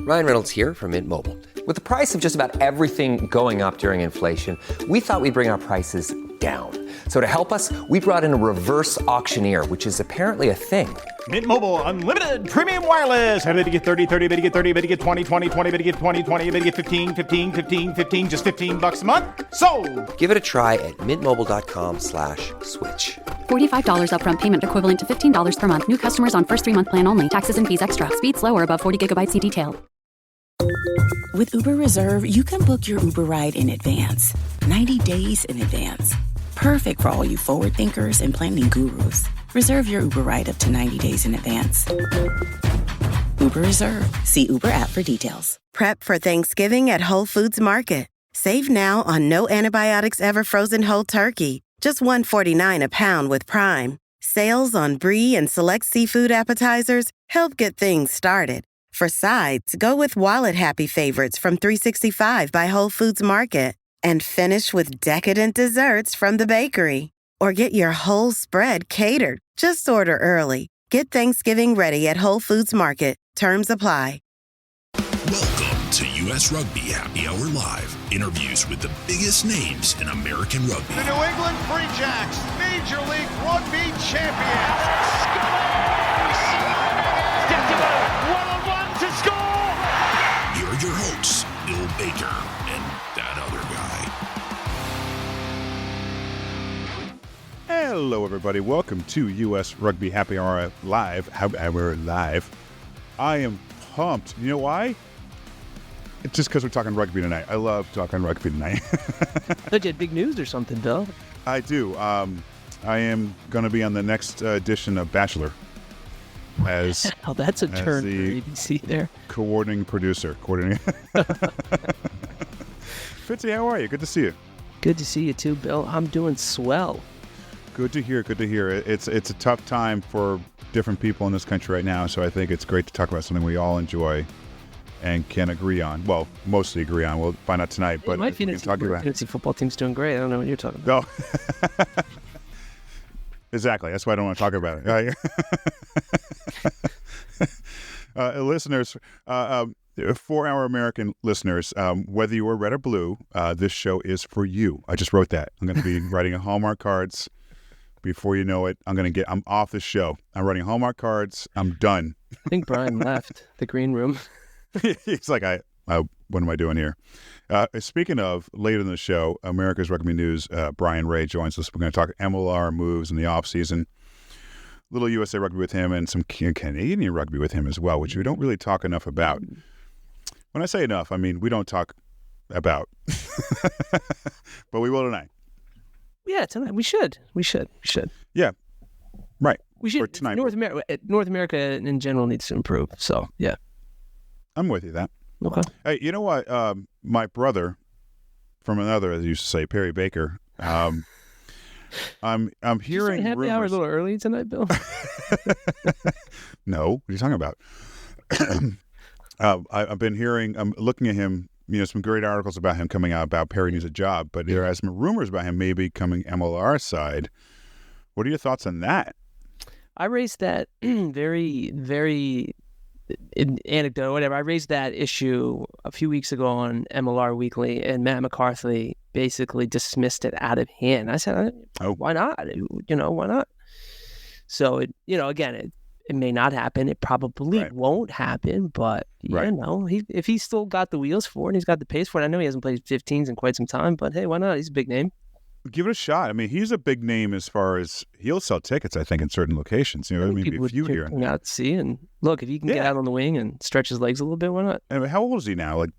Ryan Reynolds here from Mint Mobile. With the price of just about everything going up during inflation, we thought we'd bring our prices down. So to help us, we brought in a reverse auctioneer, which is apparently a thing. Mint Mobile Unlimited Premium Wireless. How to get 30, 30, bit to get 30, bit to get 20, 20, 20, bit to get 20, 20, bit to get 15, 15, 15, 15, just $15 a month? Sold! Give it a try at mintmobile.com/switch. $45 upfront payment equivalent to $15 per month. New customers on first 3-month plan only. Taxes and fees extra. Speed slower above 40 gigabytes. See detail. With Uber Reserve, you can book your Uber ride in advance, 90 days in advance. Perfect for all you forward thinkers and planning gurus. Reserve your Uber ride up to 90 days in advance. Uber Reserve. See Uber app for details. Prep for Thanksgiving at Whole Foods Market. Save now on no antibiotics ever frozen whole turkey. Just $1.49 a pound with Prime. Sales on brie and select seafood appetizers help get things started. For sides, go with wallet-happy favorites from 365 by Whole Foods Market. And finish with decadent desserts from the bakery. Or get your whole spread catered. Just order early. Get Thanksgiving ready at Whole Foods Market. Terms apply. Welcome to U.S. Rugby Happy Hour Live. Interviews with the biggest names in American rugby. The New England Free Jacks, Major League Rugby champions. One-on-one to score. Here are your hosts, Bill Baker and that other guy. Hello, everybody. Welcome to U.S. Rugby Happy Hour Live. I am pumped. You know why? It's just because we're talking rugby tonight. I love talking rugby tonight. I thought you had big news or something, Bill. I do. I am going to be on the next edition of Bachelor. As oh, that's a turn for ABC there. Coordinating producer. Fitzy, how are you? Good to see you. Good to see you too, Bill. I'm doing swell. Good to hear. It's a tough time for different people in this country right now, so I think it's great to talk about something we all enjoy and can agree on. Well, mostly agree on. We'll find out tonight, but my fantasy football team's doing great. I don't know what you're talking about. No. Exactly. That's why I don't want to talk about it. Listeners, for our American listeners, whether you are red or blue, this show is for you. I just wrote that. I'm going to be writing Hallmark cards. Before you know it, I'm off the show. I'm writing Hallmark cards. I'm done. I think Brian left the green room. He's like, what am I doing here? Speaking of, later in the show, America's Rugby News, Bryan Ray joins us. We're going to talk MLR moves in the offseason. Little USA Rugby with him and some Canadian rugby with him as well, which we don't really talk enough about. When I say enough, I mean we don't talk about. But we will tonight. Yeah, tonight. We should. Yeah. Right. We should. Tonight. North America in general needs to improve. So, yeah. I'm with you that. Okay. Hey, you know what? My brother from another, as you used to say, Perry Baker. I'm hearing happy rumors. hour a little early tonight, Bill. No, what are you talking about? I've been hearing. I'm looking at him. Some great articles about him coming out about Perry needs a job, but there are some rumors about him maybe coming MLR side. What are your thoughts on that? I raised that very, very anecdote, whatever. I raised that issue a few weeks ago on MLR Weekly, and Matt McCarthy basically dismissed it out of hand. I said, why not? Why not? So, again, it may not happen. It probably won't happen, but, if he's still got the wheels for it, and he's got the pace for it. I know he hasn't played 15s in quite some time, but hey, why not? He's a big name. Give it a shot. I mean, he's a big name as far as he'll sell tickets, I think, in certain locations. People a few here. Out to see, and look, if he can get out on the wing and stretch his legs a little bit, why not? I mean, how old is he now? Like,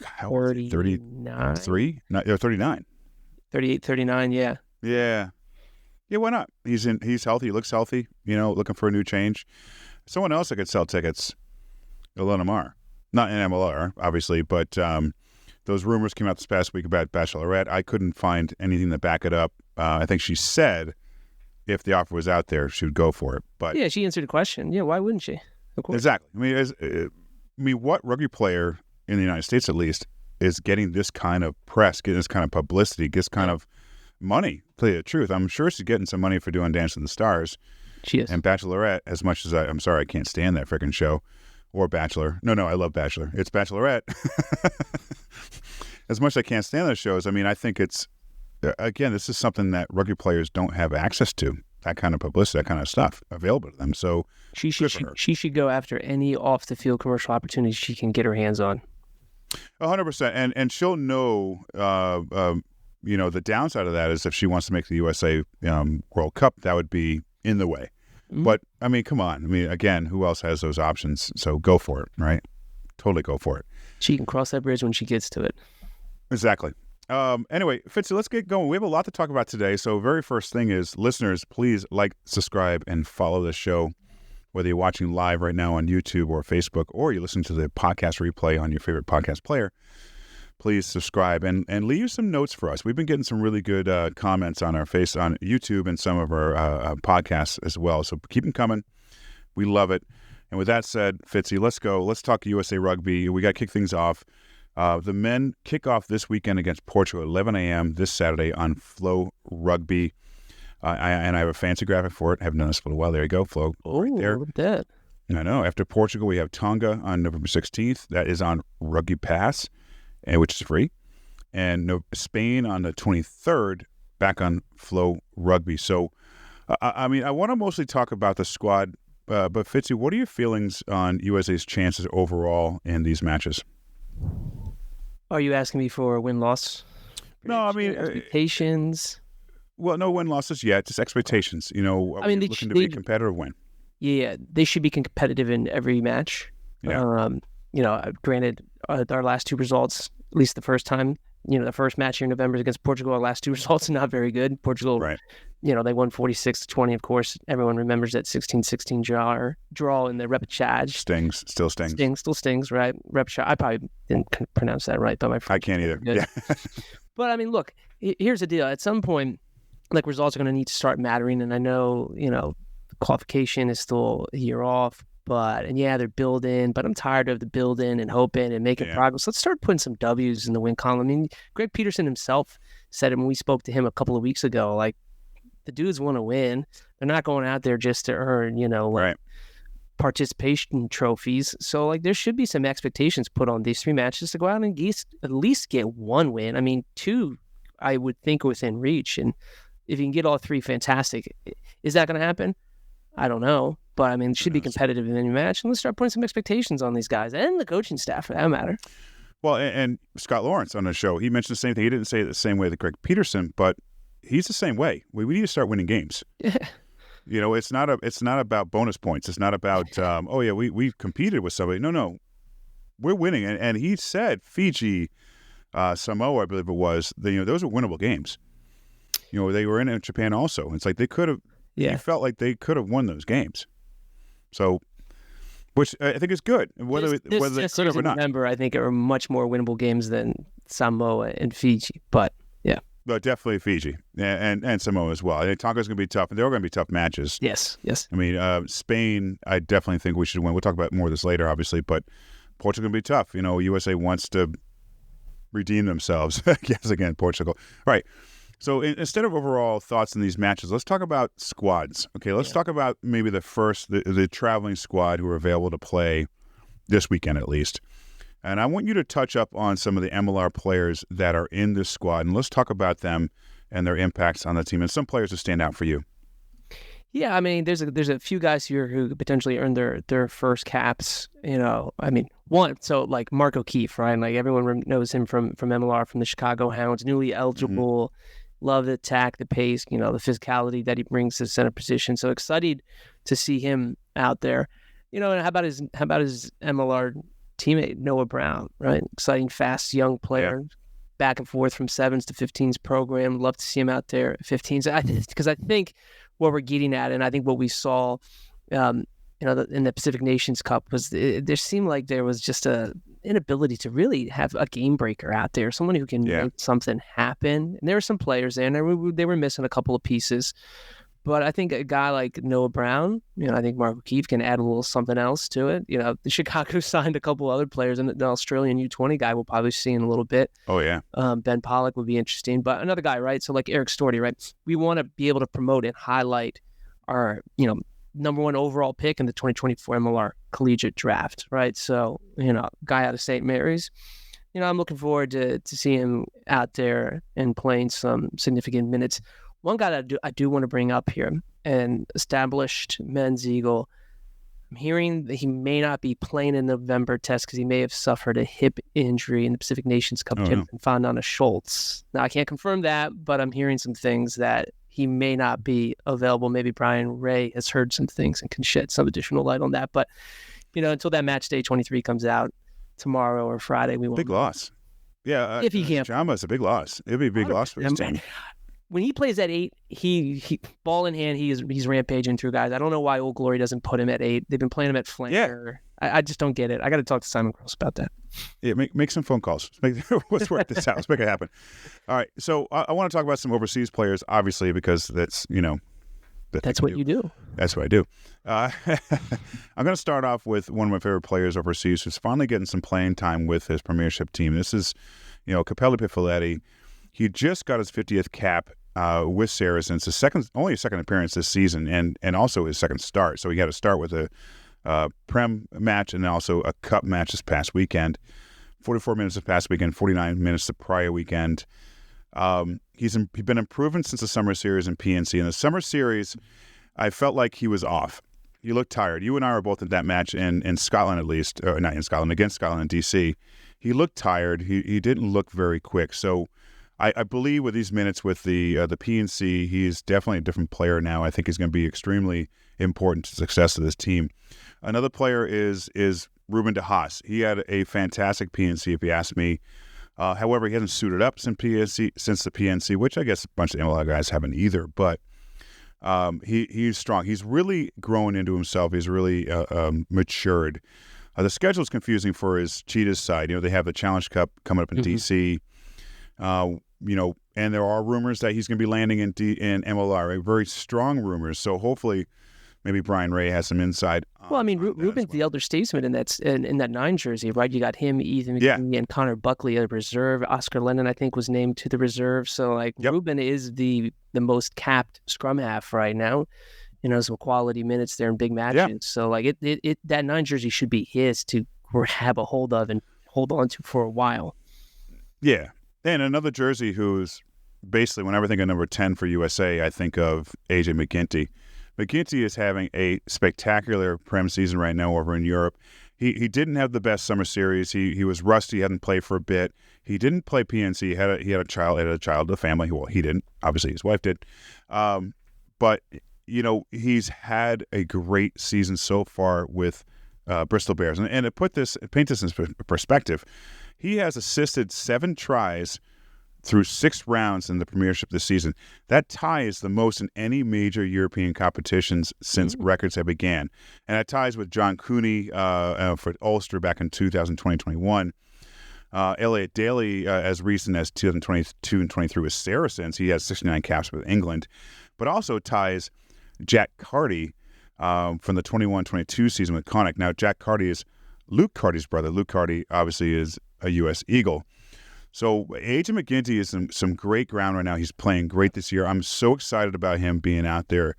how old is he? 33? No, 39. 38, 39, yeah. Yeah. Yeah, why not? He's healthy. He looks healthy, looking for a new change. Someone else that could sell tickets, LNMR. Not in MLR, obviously, but those rumors came out this past week about Bachelorette. I couldn't find anything to back it up. I think she said if the offer was out there, she would go for it. But yeah, she answered the question. Yeah, why wouldn't she? Of course. Exactly. I mean, what rugby player in the United States, at least, is getting this kind of press, getting this kind of publicity, this kind of money? To tell you the truth, I'm sure she's getting some money for doing Dance with the Stars. She is. And Bachelorette, as much as I'm sorry, I can't stand that freaking show. or Bachelor. No, I love Bachelor. It's Bachelorette. As much as I can't stand those shows, I mean, I think it's, again, this is something that rugby players don't have access to, that kind of publicity, that kind of stuff available to them. So she should go after any off-the-field commercial opportunities she can get her hands on. 100%. And she'll know, the downside of that is if she wants to make the USA World Cup, that would be in the way. Mm-hmm. But, I mean, come on. I mean, again, who else has those options? So go for it, right? Totally go for it. She can cross that bridge when she gets to it. Exactly. Anyway, Fitzy, let's get going. We have a lot to talk about today. So very first thing is, listeners, please like, subscribe, and follow the show, whether you're watching live right now on YouTube or Facebook, or you listen to the podcast replay on your favorite podcast player. Please subscribe and leave some notes for us. We've been getting some really good comments on on YouTube and some of our podcasts as well. So keep them coming. We love it. And with that said, Fitzy, let's go. Let's talk USA Rugby. We got to kick things off. The men kick off this weekend against Portugal at 11 a.m. this Saturday on Flow Rugby. I have a fancy graphic for it. I haven't done this for a while. There you go, Flow. Right there. Look at that. I know. After Portugal, we have Tonga on November 16th. That is on Rugby Pass, which is free. And Spain on the 23rd, back on Flow Rugby. So, I mean, I want to mostly talk about the squad. But Fitzy, what are your feelings on USA's chances overall in these matches? Are you asking me for a win-loss? No, I mean expectations. Well, no win-losses yet, just expectations. You know, I mean, looking to be a competitive win. Yeah, they should be competitive in every match. Yeah. Granted, our last two results, at least the first time, the first match here in November against Portugal, our last two results are not very good. Portugal, right. They won 46-20. Of course, everyone remembers that 16-16 draw in the repechage. Still stings. Still stings, right? Repechage. I probably didn't pronounce that right, but my French I can't either. Yeah. But I mean, look, here's the deal. At some point, results are going to need to start mattering, and I know, qualification is still a year off. They're building, but I'm tired of the building and hoping and making progress. Let's start putting some W's in the win column. I mean, Greg Peterson himself said it when we spoke to him a couple of weeks ago, like, the dudes want to win. They're not going out there just to earn, participation trophies. So, there should be some expectations put on these three matches to go out and at least get one win. I mean, two, I would think, within reach. And if you can get all three, fantastic. Is that going to happen? I don't know. But, I mean, it should be competitive in any match. And let's start putting some expectations on these guys and the coaching staff, for that matter. Well, and Scott Lawrence on the show, he mentioned the same thing. He didn't say it the same way that Greg Peterson, but he's the same way. We need to start winning games. Yeah. It's not about bonus points. It's not about, we competed with somebody. No. We're winning. And he said Fiji, Samoa, I believe it was, those are winnable games. They were in Japan also. It's like they could have, he felt like they could have won those games. So, which I think is good, whether they could have or not. Remember, I think it were much more winnable games than Samoa and Fiji, but yeah. But definitely Fiji and Samoa as well. I think Tonga's going to be tough, and they're all going to be tough matches. Yes. I mean, Spain, I definitely think we should win. We'll talk about more of this later, obviously, but Portugal going to be tough. USA wants to redeem themselves against, again, Portugal. All right. So instead of overall thoughts in these matches, let's talk about squads. Okay, let's talk about maybe the traveling squad who are available to play this weekend at least. And I want you to touch up on some of the MLR players that are in this squad, and let's talk about them and their impacts on the team and some players that stand out for you. Yeah, I mean, there's a few guys here who could potentially earn their first caps. One, so like Mark O'Keefe, right? Like everyone knows him from MLR, from the Chicago Hounds, newly eligible. Mm-hmm. Love the attack, the pace, the physicality that he brings to center position. So excited to see him out there. And how about his MLR teammate Noah Brown, right? Exciting, fast, young player, back and forth from 7s to 15s program. Love to see him out there at 15s. Because I think what we're getting at, and I think what we saw, in the Pacific Nations Cup was there seemed like there was just a inability to really have a game breaker out there, someone who can make something happen. And there were some players there, and they were missing a couple of pieces. But I think a guy like Noah Brown, I think Mark O'Keefe can add a little something else to it. The Chicago signed a couple other players, and the Australian U20 guy we'll probably see in a little bit. Oh, yeah. Ben Pollock would be interesting. But another guy, right? So like Eric Storty, right? We want to be able to promote and highlight our, number 1 overall pick in the 2024 MLR collegiate draft, right? So, guy out of St. Mary's. I'm looking forward to see him out there and playing some significant minutes. One guy that I do want to bring up here, an established men's Eagle. I'm hearing that he may not be playing in the November test because he may have suffered a hip injury in the Pacific Nations Cup and found on a Schultz. Now, I can't confirm that, but I'm hearing some things that he may not be available. Maybe Bryan Ray has heard some things and can shed some additional light on that. But, until that match day 23 comes out tomorrow or Friday, we won't. Big loss. Yeah. If he can't. Jama's a big loss. It'd be a big loss for his team. When he plays at 8, he ball in hand, he's rampaging through guys. I don't know why Old Glory doesn't put him at 8. They've been playing him at flanker. Yeah. I just don't get it. I got to talk to Simon Cross about that. Yeah, make some phone calls. Let's work this out. Let's make it happen. All right. So I want to talk about some overseas players, obviously, because that's that's what you do. That's what I do. I'm going to start off with one of my favorite players overseas who's finally getting some playing time with his premiership team. This is, Capelli Pifoletti. He just got his 50th cap with Saracens, only his second appearance this season, and also his second start. So he had to start with a Prem match and also a Cup match this past weekend. 44 minutes this past weekend, 49 minutes the prior weekend. He's been improving since the summer series in PNC. In the summer series, I felt like he was off. He looked tired. You and I were both at that match in Scotland, at least, or not in Scotland, against Scotland in DC. He looked tired. He didn't look very quick. So I believe with these minutes with the PNC, he's definitely a different player now. I think he's going to be extremely important to the success of this team. Another player is Ruben de Haas. He had a fantastic PNC, if you ask me. However, he hasn't suited up since the PNC, which I guess a bunch of MLR guys haven't either. But he's strong. He's really grown into himself. He's really matured. The schedule is confusing for his Cheetahs side. They have the Challenge Cup coming up in DC. And there are rumors that he's going to be landing in MLR, right? Very strong rumors. So hopefully, maybe Bryan Ray has some insight. Well, Ruben's the elder statesman in that 9 jersey, right? You got him, Ethan McKinney, and Connor Buckley at reserve. Oscar Lennon, I think, was named to the reserve. So, Ruben is the most capped scrum half right now. Some quality minutes there in big matches. Yeah. So, that 9 jersey should be his to grab a hold of and hold on to for a while. Yeah. And another jersey who's basically, whenever I think of number 10 for USA, I think of AJ McGinty. McGinty is having a spectacular Prem season right now over in Europe. He didn't have the best summer series. He was rusty. He hadn't played for a bit. He didn't play PNC. He had a child, a family. Well, he didn't. Obviously, his wife did. But he's had a great season so far with Bristol Bears. And to paint this in perspective, he has assisted 7 tries through 6 rounds in the Premiership this season. That ties the most in any major European competitions since records have began. And that ties with John Cooney for Ulster back in 2020-21. Elliot Daly, as recent as 2022 and 23 with Saracens, he has 69 caps with England. But also ties Jack Carty from the 21-22 season with Connacht. Now, Jack Carty is Luke Carty's brother. Luke Carty obviously is a U.S. Eagle. So AJ McGinty is some great ground right now. He's playing great this year. I'm so excited about him being out there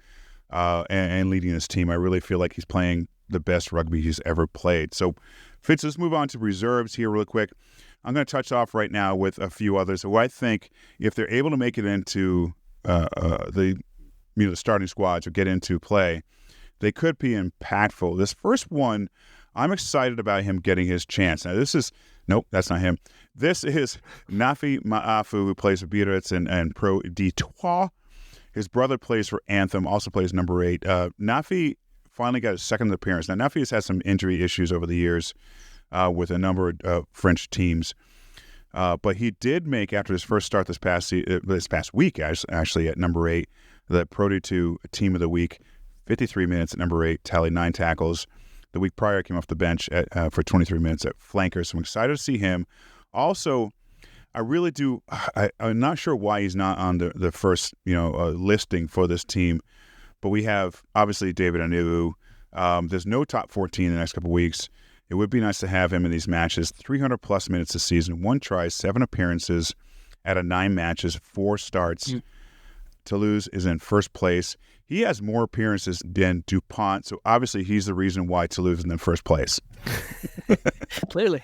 and leading this team. I really feel like he's playing the best rugby he's ever played. So, Fitz, let's move on to reserves here real quick. I'm going to touch off right now with a few others who I think, if they're able to make it into the starting squads or get into play, they could be impactful. This first one, I'm excited about him getting his chance. Now, nope, that's not him. This is Nafi Ma'afu, who plays for Biarritz and Pro D3. His brother plays for Anthem, also plays number 8. Nafi finally got his second appearance. Now, Nafi has had some injury issues over the years with a number of French teams. But he did make, after his first start this past week, actually at number 8, the Pro D2 Team of the Week, 53 minutes at number 8, tallied 9 tackles. The week prior, came off the bench for 23 minutes at flanker. So I'm excited to see him. Also, I really do. I'm not sure why he's not on the first listing for this team, but we have obviously David Aniu. There's no top 14 in the next couple of weeks. It would be nice to have him in these matches. 300 plus minutes this season, 1 try, 7 appearances out of 9 matches, 4 starts. Toulouse is in first place. He has more appearances than DuPont, so obviously he's the reason why Toulouse is in first place. Clearly.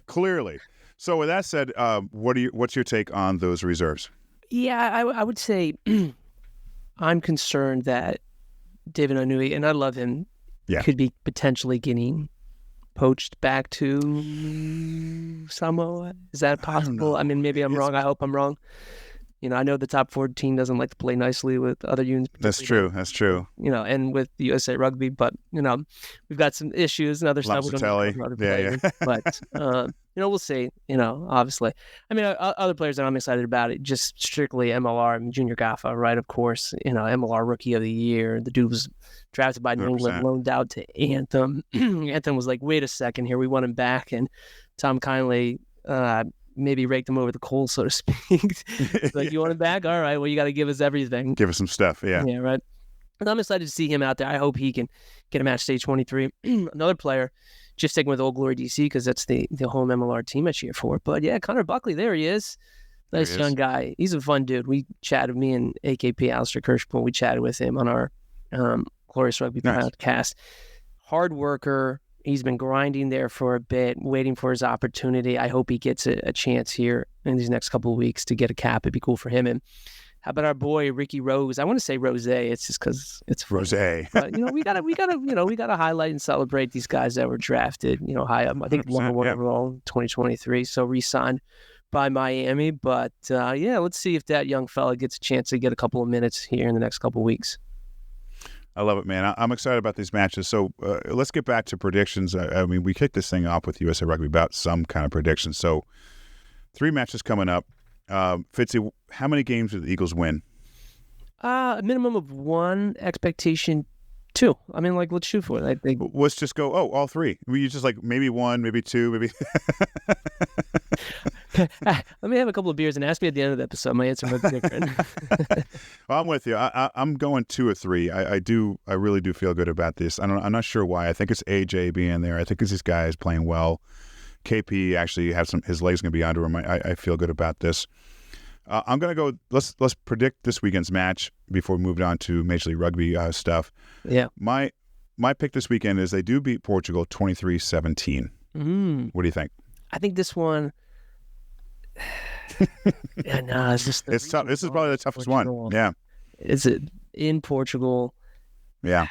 Clearly. So with that said, what's your take on those reserves? Yeah, I would say I'm concerned that David Onui, and I love him, could be potentially getting poached back to Samoa. Is that possible? I mean, maybe I'm wrong. I hope I'm wrong. I know the top 14 doesn't like to play nicely with other units. That's true. And with the USA Rugby, but, we've got some issues and other stuff. We don't know about other players. But, we'll see, obviously. I mean, other players that I'm excited about, it just strictly MLR and Junior Gaffa, right? Of course, MLR Rookie of the Year. The dude was drafted by New England, loaned out to Anthem. Anthem was like, wait a second here. We want him back. And Tom kindly maybe raked him over the coals, so to speak. Like, you want him back? All right, well, you got to give us everything. Give us some stuff, yeah. Yeah, right. And I'm excited to see him out there. I hope he can get a match stage 23. Another player, just sticking with Old Glory DC, because that's the home MLR team I cheer for. But yeah, Connor Buckley, there he is. Nice young guy. He's a fun dude. We chatted, me and AKP, Alistair Kirschpool, we chatted with him on our Glorious Rugby podcast. Hard worker. He's been grinding there for a bit, waiting for his opportunity. I hope he gets a chance here in these next couple of weeks to get a cap. It'd be cool for him. And how about our boy Ricky Rose? I want to say Rose. It's just because it's Rose. But we gotta highlight and celebrate these guys that were drafted, high up. I think number one overall in 2023. So re-signed by Miami. But let's see if that young fella gets a chance to get a couple of minutes here in the next couple of weeks. I love it, man. I'm excited about these matches. So let's get back to predictions. I mean, we kicked this thing off with USA Rugby about some kind of predictions. So 3 matches coming up. Fitzy, how many games did the Eagles win? A minimum of 1, expectation 2. I mean, let's shoot for it. Let's just go, all 3. You just maybe 1, maybe 2, maybe... Let me have a couple of beers and ask me at the end of the episode. My answer might be different. Well, I'm with you. I'm going 2 or 3. I really do feel good about this. I'm not sure why. I think it's AJ being there. I think it's these guys playing well. KP actually has his legs going to be under him. I feel good about this. I'm going to go. Let's predict this weekend's match before we move on to Major League Rugby stuff. Yeah. My pick this weekend is they do beat Portugal 23-17. What do you think? I think this one. It's tough. This is probably the toughest one. Yeah. Is it in Portugal? Yeah.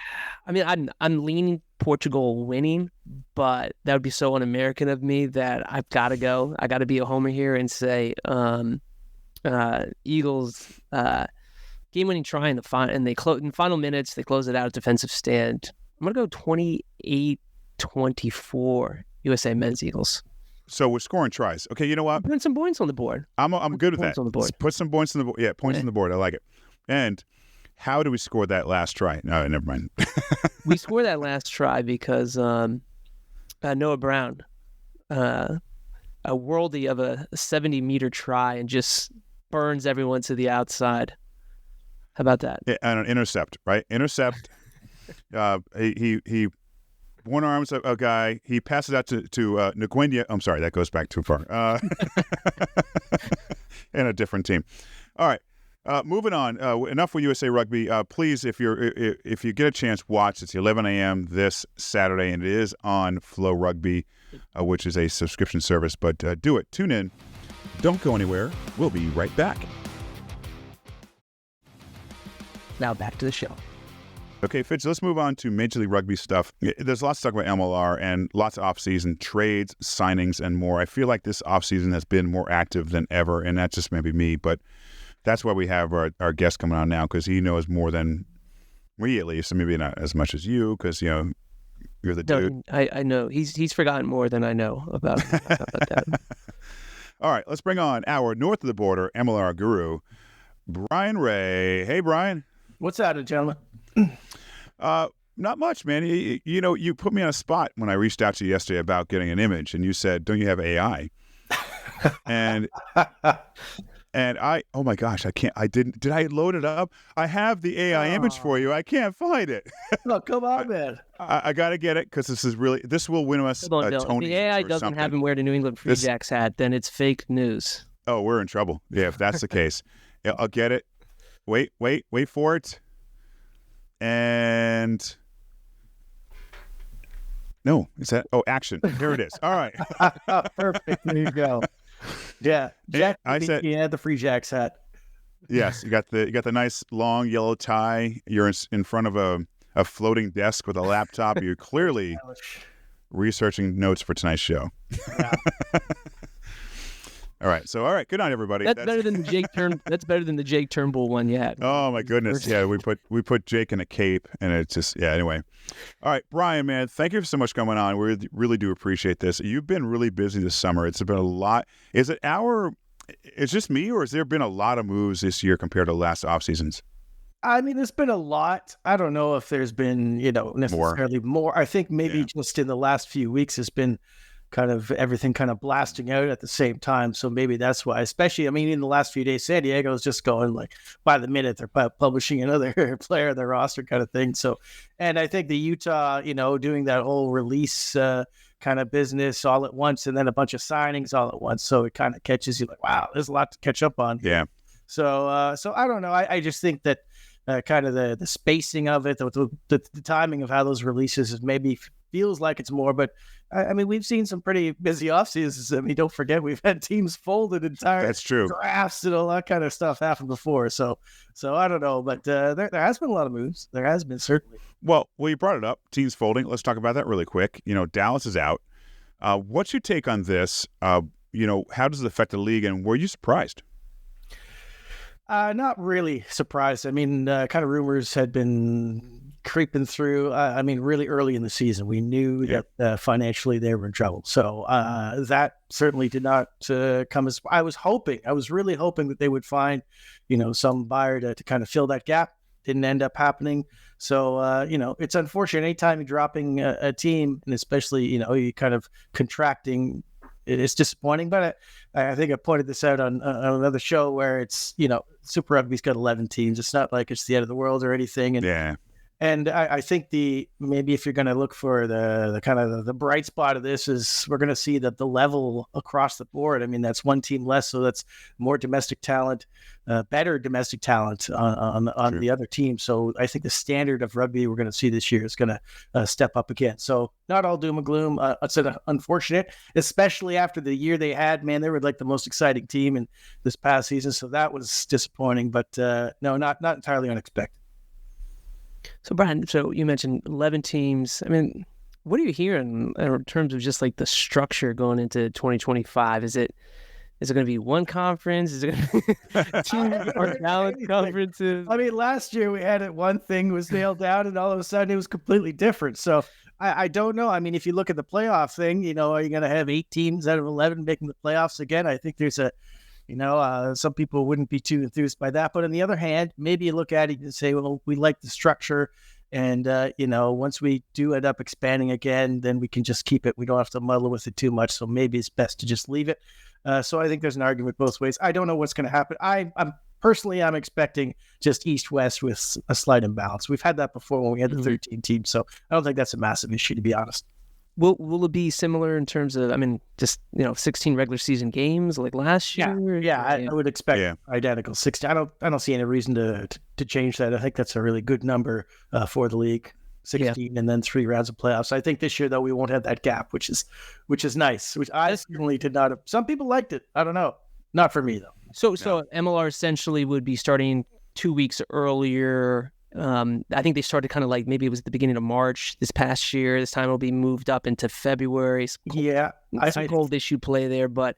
I mean, I'm leaning Portugal winning, but that would be so un-American of me that I've got to go. I got to be a homer here and say Eagles game-winning try in the final, and in final minutes they close it out at defensive stand. I'm gonna go 28-24 USA Men's Eagles. So we're scoring tries. Okay, you know what? Put some points on the board. I'm good with that. On the board. Put some points on the board. Yeah, points on the board. I like it. And how do we score that last try? No, never mind. We score that last try because Noah Brown, a worldie of a 70-meter try, and just burns everyone to the outside. How about that? Yeah, and an intercept, right? Intercept. He one arms a guy. He passes out to Nguyen. I'm sorry, that goes back too far. And a different team. All right, moving on. Enough with USA Rugby. Please, if you get a chance, watch. It's 11 a.m. this Saturday, and it is on Flow Rugby, which is a subscription service. But do it. Tune in. Don't go anywhere. We'll be right back. Now back to the show. Okay, Fitz, let's move on to Major League Rugby stuff. There's lots to talk about MLR and lots of off-season trades, signings, and more. I feel like this off-season has been more active than ever, and that's just maybe me, but that's why we have our guest coming on now, because he knows more than we, at least, and maybe not as much as you, because, you're the dude. I know. He's forgotten more than I know about that. All right, let's bring on our north of the border MLR guru, Bryan Ray. Hey, Bryan. What's happening, gentlemen? Not much, man. You put me on a spot when I reached out to you yesterday about getting an image, and you said, "Don't you have AI?" and oh my gosh, I can't. I didn't. Did I load it up? I have the AI image for you. I can't find it. Oh, come on, man. I got to get it because this will win us a Tony. The AI doesn't have him wear the New England Free Jacks hat, then it's fake news. Oh, we're in trouble. Yeah, if that's the case. Yeah, I'll get it. Wait for it. And no, is that? Oh, action. Here it is. All right. Perfect. There you go. Yeah. Jack, I said, you had the free Jack's hat. yes, you got the nice long yellow tie. You're in front of a floating desk with a laptop. You're clearly researching notes for tonight's show. Yeah. All right. Good night, everybody. That's better than the Jake That's better than the Jake Turnbull one you had. Oh my goodness. Yeah, we put Jake in a cape, and it's just anyway. All right, Bryan, man, thank you so much for coming on. We really do appreciate this. You've been really busy this summer. It's been a lot. Is it it's just me, or has there been a lot of moves this year compared to last off seasons? I mean, there's been a lot. I don't know if there's been, necessarily more. I think maybe just in the last few weeks has been kind of everything kind of blasting out at the same time. So maybe that's why, especially, I mean, in the last few days, San Diego is just going like by the minute, they're publishing another player in their roster kind of thing. So, and I think the Utah, doing that whole release kind of business all at once, and then a bunch of signings all at once. So it kind of catches you like, wow, there's a lot to catch up on. Yeah. So I don't know. I just think that kind of the spacing of it, the timing of how those releases maybe feels like it's more, but I mean, we've seen some pretty busy off seasons. I mean, don't forget, we've had teams folded entire That's true. drafts and all that kind of stuff happen before. So I don't know, but there has been a lot of moves. There has been, certainly. Well, you brought it up. Teams folding. Let's talk about that really quick. Dallas is out. What's your take on this? How does it affect the league, and were you surprised? Not really surprised. I mean, kind of rumors had been creeping through. I mean, really early in the season, we knew that financially they were in trouble. So that certainly did not come as I was hoping. I was really hoping that they would find, some buyer to kind of fill that gap. Didn't end up happening. So, it's unfortunate anytime you're dropping a team, and especially, you kind of contracting, it's disappointing. But I think I pointed this out on another show where it's, Super Rugby's got 11 teams. It's not like it's the end of the world or anything. And I think maybe if you're going to look for the kind of the bright spot of this is we're going to see that the level across the board. I mean, that's one team less, so that's more domestic talent, better domestic talent on the other team. So I think the standard of rugby we're going to see this year is going to step up again. So not all doom and gloom. It's unfortunate, especially after the year they had. Man, they were like the most exciting team in this past season. So that was disappointing, but no, not entirely unexpected. So, Bryan, you mentioned 11 teams. I mean, what are you hearing in terms of just like the structure going into 2025? Is it going to be one conference? Is it going to be two or talent conferences? I mean, last year we had it, one thing was nailed down, and all of a sudden it was completely different. So I don't know. I mean, if you look at the playoff thing, are you going to have 8 teams out of 11 making the playoffs again? I think there's some people wouldn't be too enthused by that. But on the other hand, maybe you look at it and say, well, we like the structure. And, once we do end up expanding again, then we can just keep it. We don't have to muddle with it too much. So maybe it's best to just leave it. So I think there's an argument both ways. I don't know what's going to happen. I'm expecting just East-West with a slight imbalance. We've had that before when we had the 13 teams. So I don't think that's a massive issue, to be honest. Will it be similar in terms of, 16 regular season games like last year? Yeah, I would expect identical 16. I don't see any reason to change that. I think that's a really good number for the league, 16 and then 3 rounds of playoffs. I think this year though we won't have that gap, which is nice. Which I certainly did not. Some people liked it. I don't know. Not for me though. So MLR essentially would be starting 2 weeks earlier. I think they started kind of like maybe it was the beginning of March this past year. This time it'll be moved up into February. Some cold issue play there, but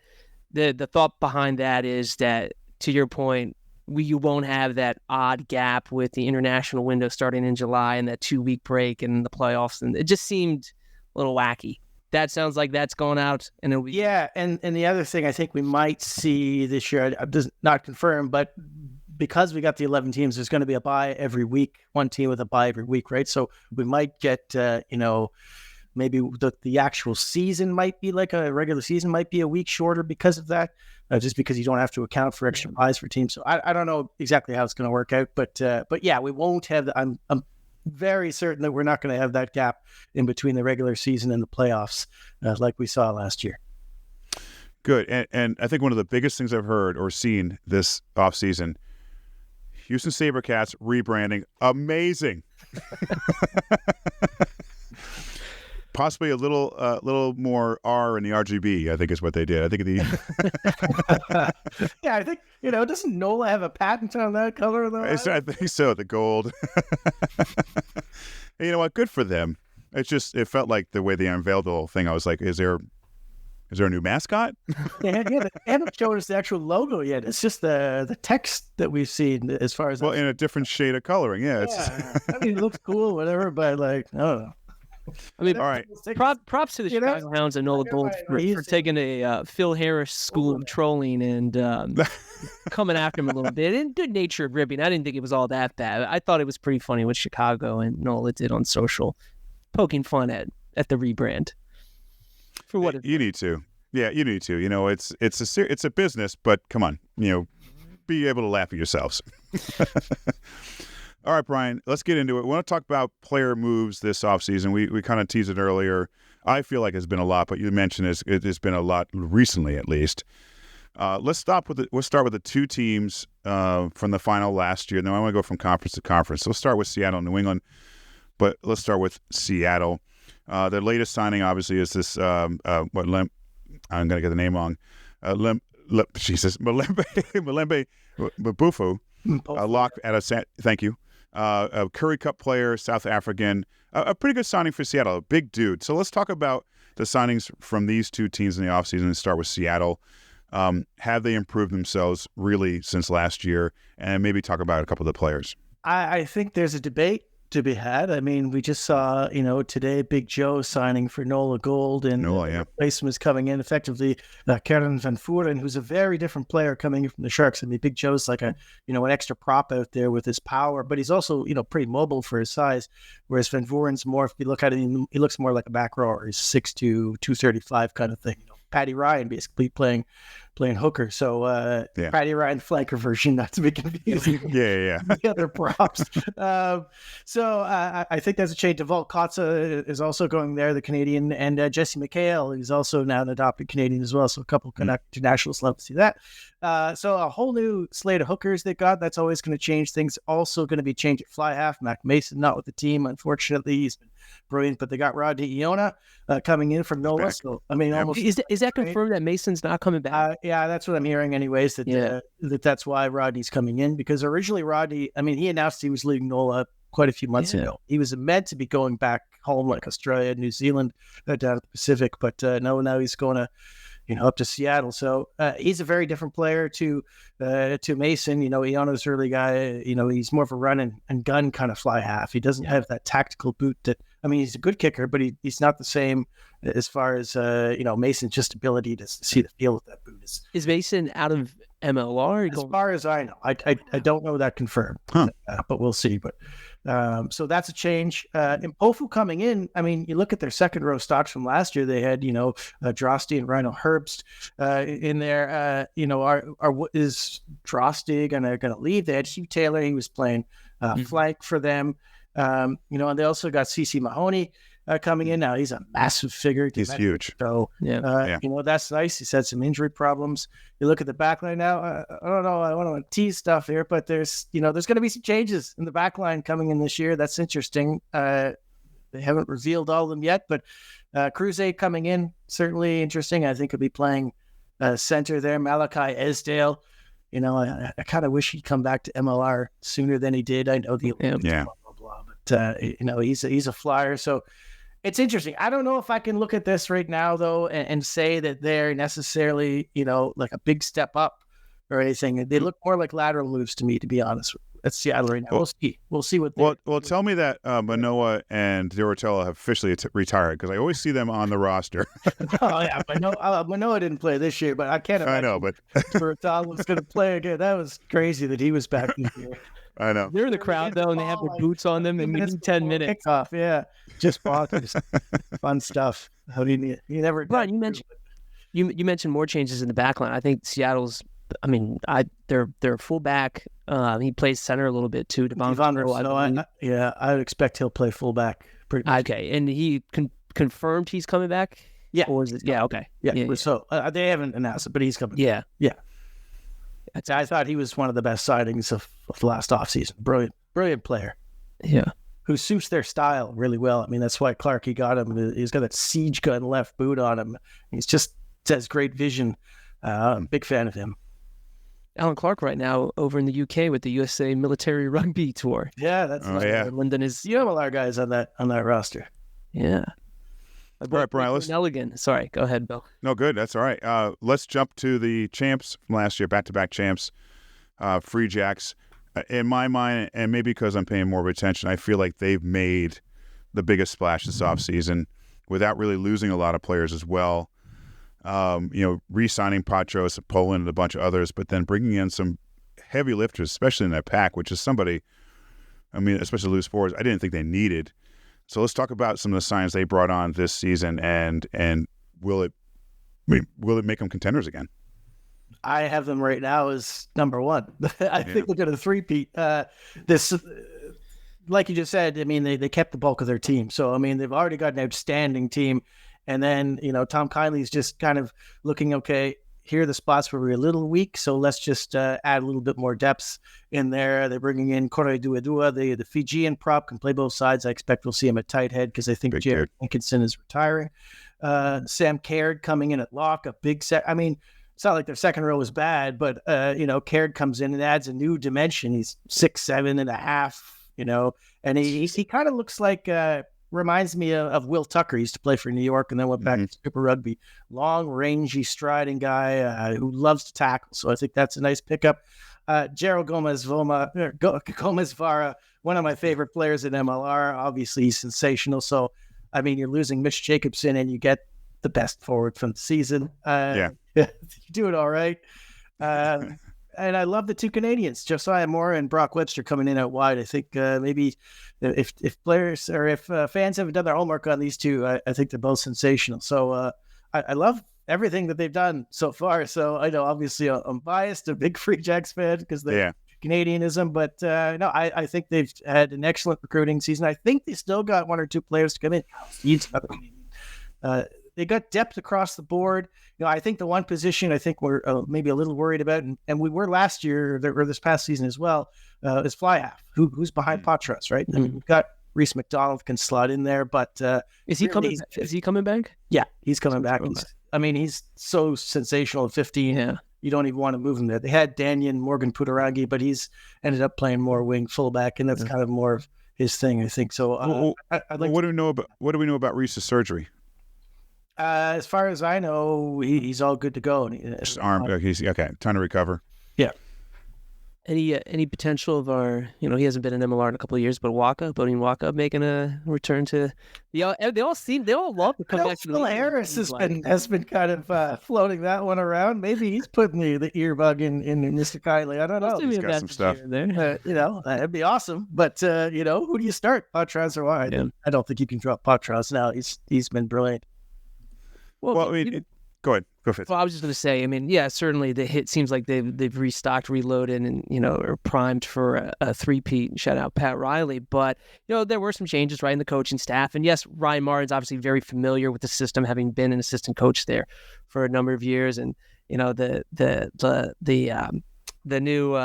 the thought behind that is that, to your point, you won't have that odd gap with the international window starting in July and that 2-week break and the playoffs, and it just seemed a little wacky. That sounds like that's going out, and it'll be and the other thing I think we might see this year, not confirmed, but because we got the 11 teams, there's going to be a bye every week, one team with a bye every week, right? So we might get, maybe the actual season might be like a regular season might be a week shorter because of that, just because you don't have to account for extra byes for teams. So I don't know exactly how it's going to work out, but yeah, we won't have. I'm very certain that we're not going to have that gap in between the regular season and the playoffs like we saw last year. Good, and I think one of the biggest things I've heard or seen this offseason, Houston SaberCats rebranding. Amazing. Possibly a little more R in the RGB, I think is what they did. I think yeah, I think, doesn't NOLA have a patent on that color though? I think so, the gold. And you know what? Good for them. It felt like the way they unveiled the whole thing. I was like, is there a new mascot? They haven't shown us the actual logo yet. It's just the text that we've seen as far as... Well, in a different shade of coloring, yeah. It looks cool, whatever, but like, I don't know. I mean, all right. Props to the Chicago Hounds and Nola Gold for taking a Phil Harris school of trolling and coming after him a little bit. In good nature of ribbing, I didn't think it was all that bad. I thought it was pretty funny what Chicago and Nola did on social, poking fun at the rebrand. For what you need to, yeah, you need to. It's a business, but come on, be able to laugh at yourselves. All right, Brian, let's get into it. We want to talk about player moves this offseason. We kind of teased it earlier. I feel like it's been a lot, but you mentioned it's been a lot recently, at least. Let's start with the two teams from the final last year. Now I want to go from conference to conference. So let's start with Seattle and New England, but let's start with Seattle. Their latest signing, obviously, is this I'm going to get the name wrong. Malembe Mabufu, lock at thank you. A Curry Cup player, South African, a pretty good signing for Seattle, a big dude. So let's talk about the signings from these two teams in the offseason and start with Seattle. Have they improved themselves really since last year? And maybe talk about a couple of the players. I think there's a debate to be had. I mean, we just saw, today Big Joe signing for Nola Gold, and replacement is coming in effectively. Karen Van Voeren, who's a very different player coming in from the Sharks. I mean, Big Joe's like an extra prop out there with his power, but he's also, pretty mobile for his size. Whereas Van Voeren's more, if you look at it, he looks more like a back rower. He's 6'2", 235 kind of thing. Paddy Ryan basically playing hooker. So Paddy Ryan flanker version, not to be confusing. Yeah. The other props. So I think that's a change. Devalt Kotza is also going there, the Canadian, and Jesse McHale, who's also now an adopted Canadian as well. So a couple of internationals, love to see that. So a whole new slate of hookers they got. That's always going to change things. Also going to be changed at fly half. Mac Mason not with the team, unfortunately. He's been brilliant, but they got Rodney Iona coming in from NOLA. So I mean, almost is that confirmed that Mason's not coming back? Yeah, that's what I'm hearing. Anyways, that's why Rodney's coming in, because originally Rodney, I mean, he announced he was leaving NOLA quite a few months ago. He was meant to be going back home like Australia, New Zealand, down at the Pacific, but now he's going to, up to Seattle. So he's a very different player to Mason. Iona's early guy. He's more of a run and gun kind of fly half. He doesn't have that tactical boot that. I mean, he's a good kicker, but he's not the same as far as Mason's just ability to see the field with that boot. Is Mason out of MLR? As far as I know, I don't know that confirmed, but we'll see. But so that's a change. Mpofu coming in. I mean, you look at their second row stocks from last year. They had Drosty and Rhino Herbst in there. Is Drosty going to leave? They had Hugh Taylor. He was playing flank for them. And they also got CeCe Mahoney coming in now. He's a massive figure. He's huge. So, that's nice. He's had some injury problems. You look at the back line now. I don't know. I want to tease stuff here, but there's going to be some changes in the back line coming in this year. That's interesting. They haven't revealed all of them yet, but Cruze coming in, certainly interesting. I think he'll be playing center there. Malachi Esdale. I kind of wish he'd come back to MLR sooner than he did. I know the but he's a flyer, so it's interesting. I don't know if I can look at this right now though and say that they're necessarily like a big step up or anything. They look more like lateral moves to me, to be honest. At Seattle right now, we'll see what. Well, tell me that Manoa and Dorotella have officially retired, because I always see them on the roster. Oh yeah, Manoa didn't play this year, but I can't imagine. I know, but Dorotella was going to play again. That was crazy that he was back this year. I know. They're in the crowd though, and they have their boots on them, and we need 10 minutes. Kickoff, yeah, just bonkers, fun stuff. How do you never? Brian, you mentioned more changes in the back line. I think Seattle's. I mean, they're fullback. He plays center a little bit too. I would expect he'll play fullback. Pretty much. Okay, and he confirmed he's coming back. Yeah. Or is it? Yeah. Okay. Yeah. So they haven't announced it, but he's coming. Yeah. Yeah. I thought he was one of the best signings of the last offseason. Brilliant player. Yeah. Who suits their style really well. I mean, that's why Clark, he got him. He's got that siege gun left boot on him. He's just has great vision. Big fan of him. Alan Clark right now over in the UK with the USA Military Rugby Tour. Yeah, that's London is MLR guys on that roster. Yeah. All right, Brian. Nelligan. Sorry, go ahead, Bill. No, good. That's all right. Let's jump to the champs from last year, back-to-back champs, Free Jacks. In my mind, and maybe because I'm paying more attention, I feel like they've made the biggest splash this offseason without really losing a lot of players as well. Re-signing Patros, Poland, and a bunch of others, but then bringing in some heavy lifters, especially in that pack, which is somebody, especially loose forwards, I didn't think they needed. So let's talk about some of the signs they brought on this season, and will it make them contenders again? I have them right now as number one. I think they're going to three-peat. This, like you just said, they kept the bulk of their team. So, they've already got an outstanding team. And then, Tom Kiley's just kind of looking, okay, here are the spots where we're a little weak. So let's just add a little bit more depth in there. They're bringing in Kore Duedua, the Fijian prop, can play both sides. I expect we'll see him at tight head because I think Jared Hankinson is retiring. Sam Caird coming in at lock, a big set. It's not like their second row was bad, but, Caird comes in and adds a new dimension. He's 6'7.5", and he kind of looks like, reminds me of Will Tucker. He used to play for New York and then went back to Super Rugby. Long, rangy, striding guy who loves to tackle. So I think that's a nice pickup. Gerald Gomez-Vara, one of my favorite players in MLR. Obviously, he's sensational. So, you're losing Mitch Jacobson and you get the best forward from the season. You're doing all right. And I love the two Canadians, Josiah Moore and Brock Webster, coming in out wide. I think maybe if players or if fans haven't done their homework on these two, I think they're both sensational. So I love everything that they've done so far. So I know obviously I'm biased, a big Free Jacks fan because they're Canadianism, but no, I think they've had an excellent recruiting season. I think they still got one or two players to come in. They got depth across the board. I think the one position I think we're maybe a little worried about, and we were last year or this past season as well, is fly half, who's behind Patros, right? We've got Reese McDonald can slot in there, but is he coming? Is he coming back? Yeah, he's coming back. He's so sensational at 15. Yeah. You don't even want to move him there. They had Danyan Morgan Puttarangi, but he's ended up playing more wing fullback, and that's kind of more of his thing, I think. So, what do we know about Reese's surgery? As far as I know, he's all good to go. His arm, he's okay. Time to recover. Yeah. Any potential of our, he hasn't been in MLR in a couple of years, but Bodine Waka making a return to they all love to come back to the Phil Harris has been kind of floating that one around. Maybe he's putting the earbug in Mr. Kiley. I don't know. He's got some stuff there. That'd be awesome. But who do you start? Patros or why? Yeah. I don't think you can drop Patros now. He's been brilliant. Well, go ahead. Go Fitzy. Well, I was just going to say, certainly it seems like they've restocked, reloaded, and are primed for a three-peat. Shout out Pat Riley, but there were some changes right in the coaching staff, and yes, Ryan Martin's obviously very familiar with the system, having been an assistant coach there for a number of years, and the new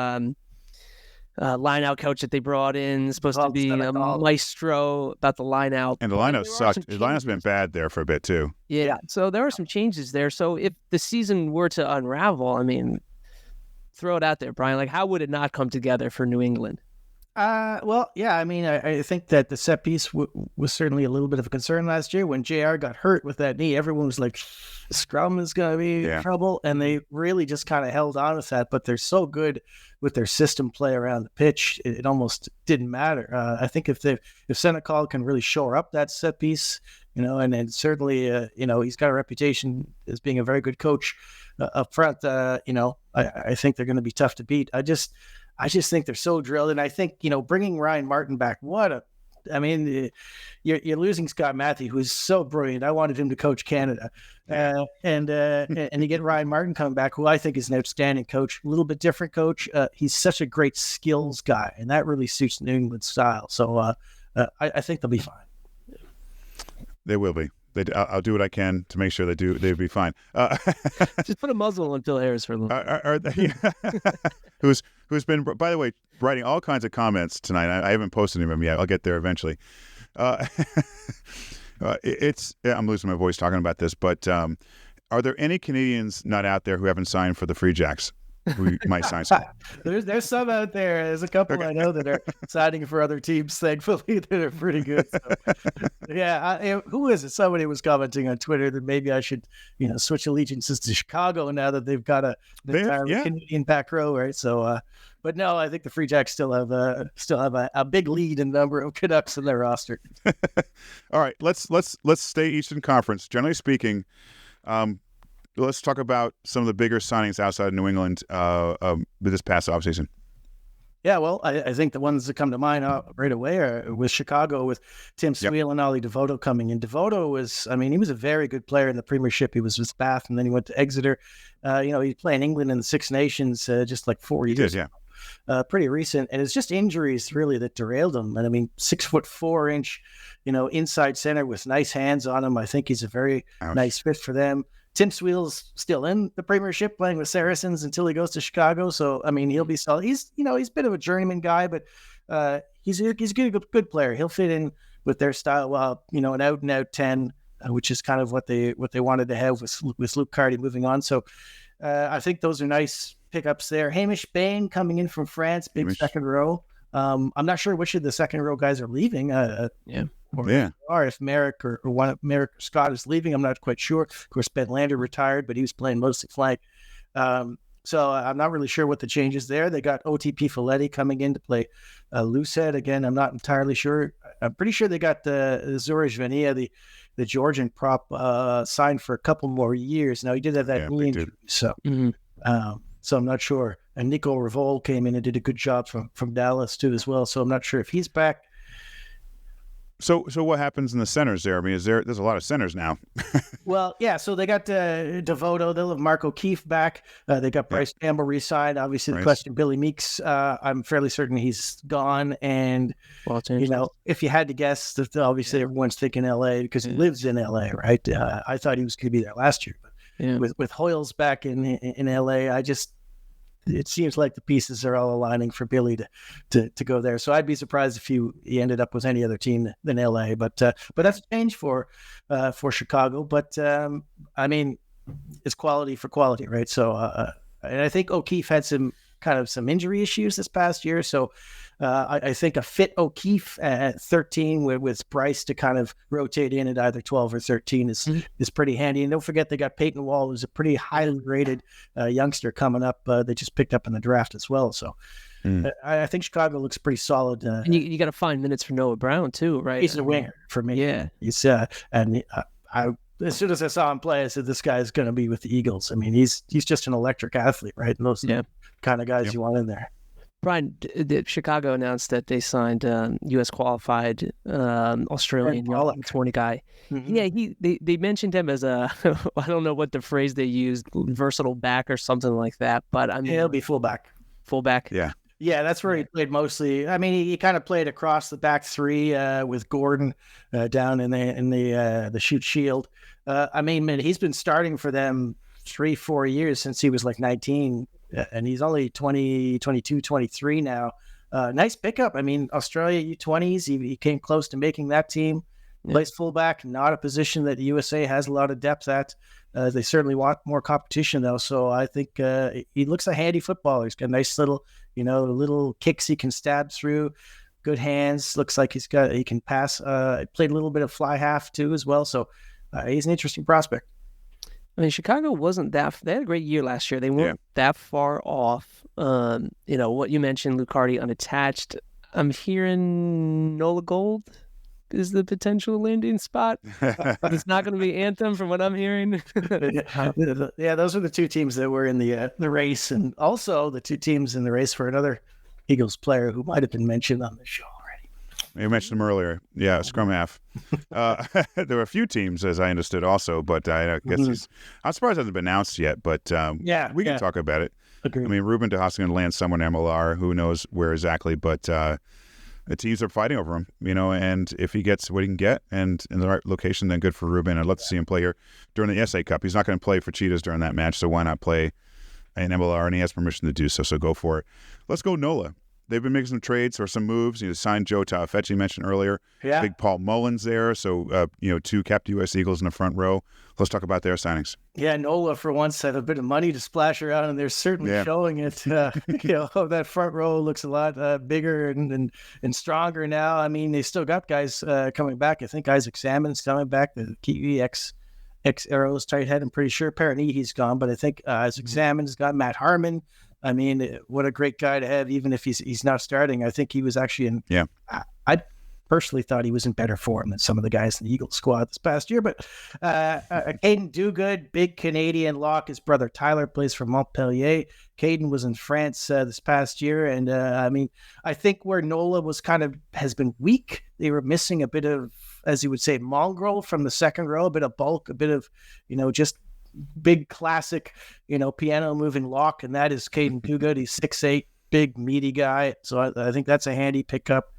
line-out coach that they brought in is supposed to be a maestro about the line-out. And the line-out sucked. The line-out's been bad there for a bit, too. Yeah, so there are some changes there. So if the season were to unravel, throw it out there, Brian. How would it not come together for New England? I think that the set piece was certainly a little bit of a concern last year. When JR got hurt with that knee, everyone was like, scrum is going to be trouble. And they really just kind of held on with that. But they're so good with their system play around the pitch, it almost didn't matter. I think if Senecal can really shore up that set piece, and certainly, he's got a reputation as being a very good coach up front, I think they're going to be tough to beat. I just think they're so drilled. And I think, bringing Ryan Martin back, you're losing Scott Matthew, who's so brilliant. I wanted him to coach Canada. And you get Ryan Martin coming back, who I think is an outstanding coach, a little bit different coach. He's such a great skills guy, and that really suits New England style. So I think they'll be fine. They will be. I'll do what I can to make sure they'd be fine. Just put a muzzle on Phil Harris for a little. Who's been, by the way, writing all kinds of comments tonight. I haven't posted them yet. I'll get there eventually. I'm losing my voice talking about this, but are there any Canadians not out there who haven't signed for the Free Jacks? Who might sign some? There's some out there. There's a couple I know that are signing for other teams, thankfully, that are pretty good. So, who is it? Somebody was commenting on Twitter that maybe I should, switch allegiances to Chicago now that they've got an entire Canadian back row, right? So, but no, I think the Free Jacks still have a big lead in number of Canucks in their roster. All right, let's stay Eastern Conference. Generally speaking, let's talk about some of the bigger signings outside of New England this past offseason. Yeah, well, I think the ones that come to mind right away are with Chicago, with Tim Sweal and Ollie Devoto coming in. Devoto was, he was a very good player in the Premiership. He was with Bath, and then he went to Exeter. He's playing England in the Six Nations just like 4 years. He did, yeah. Pretty recent, and it's just injuries really that derailed him. And 6'4" inside center with nice hands on him. I think he's a very nice fit for them. Tim Sweal's still in the Premiership playing with Saracens until he goes to Chicago. So, he'll be solid. He's a bit of a journeyman guy, but he's a good player. He'll fit in with their style. An out and out 10, which is kind of what they wanted to have with Luke Carty moving on. So, I think those are nice pickups there. Hamish Bain coming in from France, second row. I'm not sure which of the second row guys are leaving. Or if Merrick or one of Merrick or Scott is leaving, I'm not quite sure. Of course, Ben Lander retired, but he was playing mostly flank. So I'm not really sure what the change is there. They got OTP Folletti coming in to play loosehead. Again, I'm not entirely sure. I'm pretty sure they got Zuraj Vania, the Georgian prop, signed for a couple more years. Now, he did have that knee injury, so I'm not sure. And Nico Revol came in and did a good job from Dallas, too, as well. So I'm not sure if he's back. So what happens in the centers there? There's a lot of centers now. Well, yeah. So they got Devoto. They'll have Mark O'Keefe back. They got Bryce Campbell re-signed. Obviously, the question, Billy Meeks. I'm fairly certain he's gone. And if you had to guess, obviously everyone's thinking L.A. because he lives in L.A. Right? I thought he was going to be there last year, but with Hoyles back in L.A., it seems like the pieces are all aligning for Billy to go there. So I'd be surprised if he ended up with any other team than LA. But that's a change for Chicago. But it's quality for quality, right? So and I think O'Keefe had some injury issues this past year. So I think a fit O'Keefe at 13 with Bryce to kind of rotate in at either 12 or 13 is pretty handy. And don't forget they got Peyton Wall, who's a pretty highly rated youngster coming up. They just picked up in the draft as well. So I think Chicago looks pretty solid. And you got to find minutes for Noah Brown too, right? He's a winger for me. Yeah. He's as soon as I saw him play, I said, this guy's going to be with the Eagles. He's just an electric athlete, right? And those are the kind of guys you want in there. Brian, Chicago announced that they signed U.S. qualified Australian 20 guy. Mm-hmm. Yeah, they mentioned him as a, I don't know what the phrase they used, versatile back or something like that. But he'll be fullback. Fullback? Yeah. Yeah, that's where he played mostly. He kind of played across the back three with Gordon down in the shoot shield. He's been starting for them 3-4 years since he was like 19. And he's only 20, 22, 23 now. Nice pickup. Australia U20s, he came close to making that team. Plays fullback, not a position that the USA has a lot of depth at. They certainly want more competition, though. So I think he looks a handy footballer. He's got nice little kicks he can stab through. Good hands. Looks like he can pass. Played a little bit of fly half, too, as well. So he's an interesting prospect. Chicago wasn't that. They had a great year last year. They weren't that far off. What you mentioned, Luke Carty unattached. I'm hearing Nola Gold is the potential landing spot. It's not going to be Anthem, from what I'm hearing. Yeah, those are the two teams that were in the race, and also the two teams in the race for another Eagles player who might have been mentioned on the show. You mentioned him earlier. Yeah, scrum half. There were a few teams, as I understood, also, but I guess I'm surprised it hasn't been announced yet, but we can talk about it. Agreed. Ruben DeHaas is going to land somewhere in MLR. Who knows where exactly, but the teams are fighting over him, and if he gets what he can get and in the right location, then good for Ruben. I'd love to see him play here during the SA Cup. He's not going to play for Cheetahs during that match, so why not play in MLR? And he has permission to do so, so go for it. Let's go NOLA. They've been making some trades or some moves. Signed Joe Fitzy mentioned earlier. Yeah. Big Paul Mullins there. So, 2 capped U.S. Eagles in the front row. Let's talk about their signings. Yeah, NOLA for once had a bit of money to splash around, and they're certainly showing it. That front row looks a lot bigger and stronger now. I mean, they still got guys coming back. I think Isaac Salmon's coming back, the Kiwi ex-Arrows tight head. I'm pretty sure Paranihi's gone, but I think Isaac Salmon's got Matt Harmon. I mean, what a great guy to have, even if he's not starting. I think he was actually in. Yeah. I personally thought he was in better form than some of the guys in the Eagles squad this past year. But Caden Duguid, big Canadian lock. His brother Tyler plays for Montpellier. Caden was in France this past year, and I think where NOLA has been weak. They were missing a bit of, as you would say, mongrel from the second row, a bit of bulk, a bit of just big classic, piano moving lock, and that is Caden Duguid. He's 6'8", big meaty guy. So I think that's a handy pickup.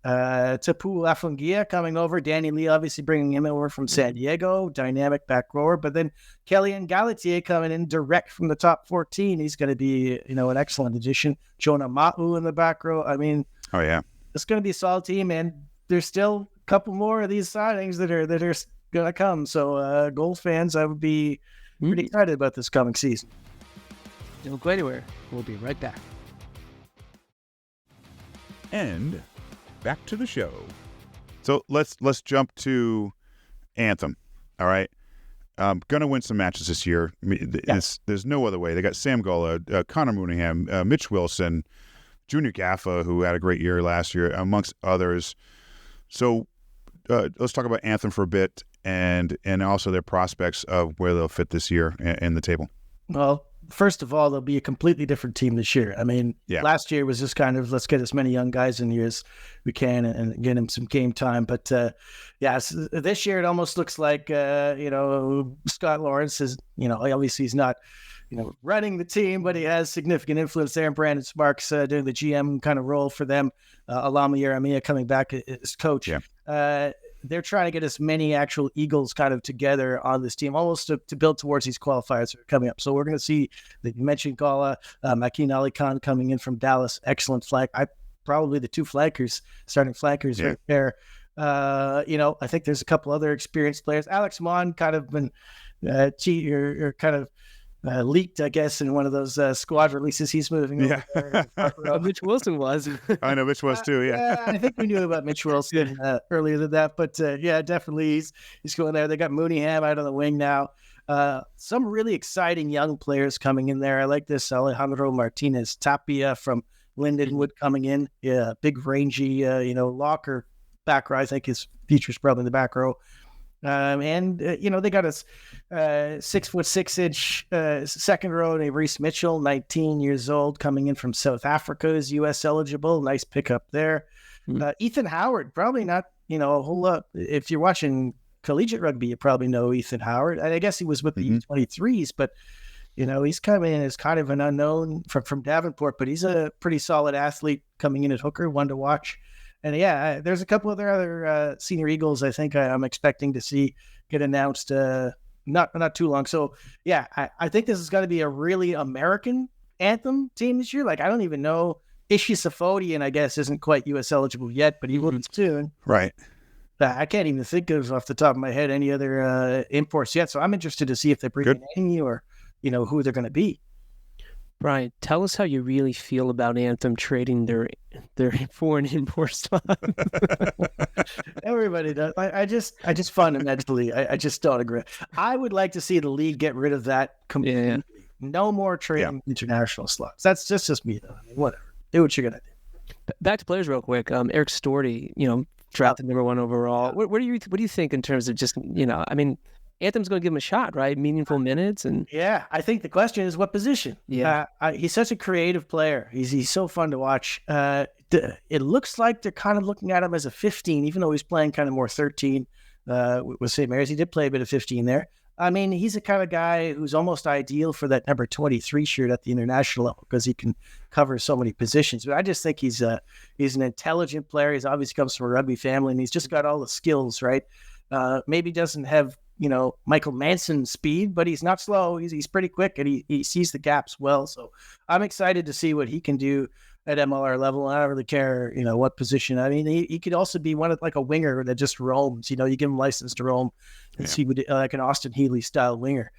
Tapu Lafungia coming over. Danny Lee obviously bringing him over from San Diego, dynamic back rower. But then Kellyan Galatier coming in direct from the top 14. He's going to be, an excellent addition. Jonah Ma'u in the back row. I mean, it's going to be a solid team, and there's still a couple more of these signings that are going to come. So Gold fans, I would be pretty excited about this coming season. Don't go anywhere. We'll be right back. And back to the show. So let's jump to Anthem. All right. Gonna win some matches this year. There's no other way. They got Sam Gola, Connor Mooneyham, Mitch Wilson, Junior Gaffa, who had a great year last year, amongst others. So let's talk about Anthem for a bit, and also their prospects of where they'll fit this year in the table. Well, first of all, they'll be a completely different team this year. I mean, last year was just kind of, let's get as many young guys in here as we can and get them some game time. But this year it almost looks like, Scott Lawrence is, obviously he's not, running the team, but he has significant influence there. And Brandon Sparks doing the GM kind of role for them. Alama Yaramia coming back as coach. Yeah. They're trying to get as many actual Eagles kind of together on this team, almost to build towards these qualifiers that are coming up. So we're going to see, you mentioned Gala, Makin Ali Khan coming in from Dallas, excellent flank. Probably the 2 starting flankers right there. I think there's a couple other experienced players. Alex Mon kind of been leaked, I guess, in one of those squad releases. He's moving over. Mitch Wilson was. I know Mitch was too, I think we knew about Mitch Wilson earlier than that. But, definitely he's going there. They got Mooneyham out on the wing now. Some really exciting young players coming in there. I like this Alejandro Martinez Tapia from Lindenwood coming in. Yeah, big rangy, locker back row. I think his future's probably in the back row. They got a 6'6" second row named Reese Mitchell, 19 years old, coming in from South Africa, is U.S. eligible. Nice pickup there. Ethan Howard, probably not, a whole lot. If you're watching collegiate rugby, you probably know Ethan Howard. I guess he was with the U23s, but, he's coming in as kind of an unknown from Davenport, but he's a pretty solid athlete coming in at hooker, one to watch. And there's a couple of other senior Eagles I think I'm expecting to see get announced not too long. So, I think this is going to be a really American Anthem team this year. Like, I don't even know. Ishi Safodian, I guess, isn't quite U.S. eligible yet, but he will soon. Right. I can't even think of, off the top of my head, any other imports yet. So I'm interested to see if they bring in any or, who they're going to be. Brian, tell us how you really feel about Anthem trading their foreign import spot. Everybody does. I just fundamentally, I just don't agree. I would like to see the league get rid of that completely. Yeah. No more trading international slots. That's just me, though. I mean, whatever. Do what you're gonna do. Back to players real quick. Eric Storty, drafted number 1 overall. What do you think in terms of just, Anthem's going to give him a shot, right? Meaningful minutes. And I think the question is what position. He's such a creative player. He's so fun to watch. It looks like they're kind of looking at him as a 15, even though he's playing kind of more 13 with St. Mary's. He did play a bit of 15 there. I mean, he's the kind of guy who's almost ideal for that number 23 shirt at the international level because he can cover so many positions. But I just think he's an intelligent player. He's obviously comes from a rugby family, and he's just got all the skills, right? Maybe doesn't have, Michael Manson speed, but he's not slow. He's pretty quick, and he sees the gaps well. So I'm excited to see what he can do at MLR level. I don't really care, what position. I mean, he could also be like a winger that just roams. You give him license to roam and see what, like an Austin Healy style winger.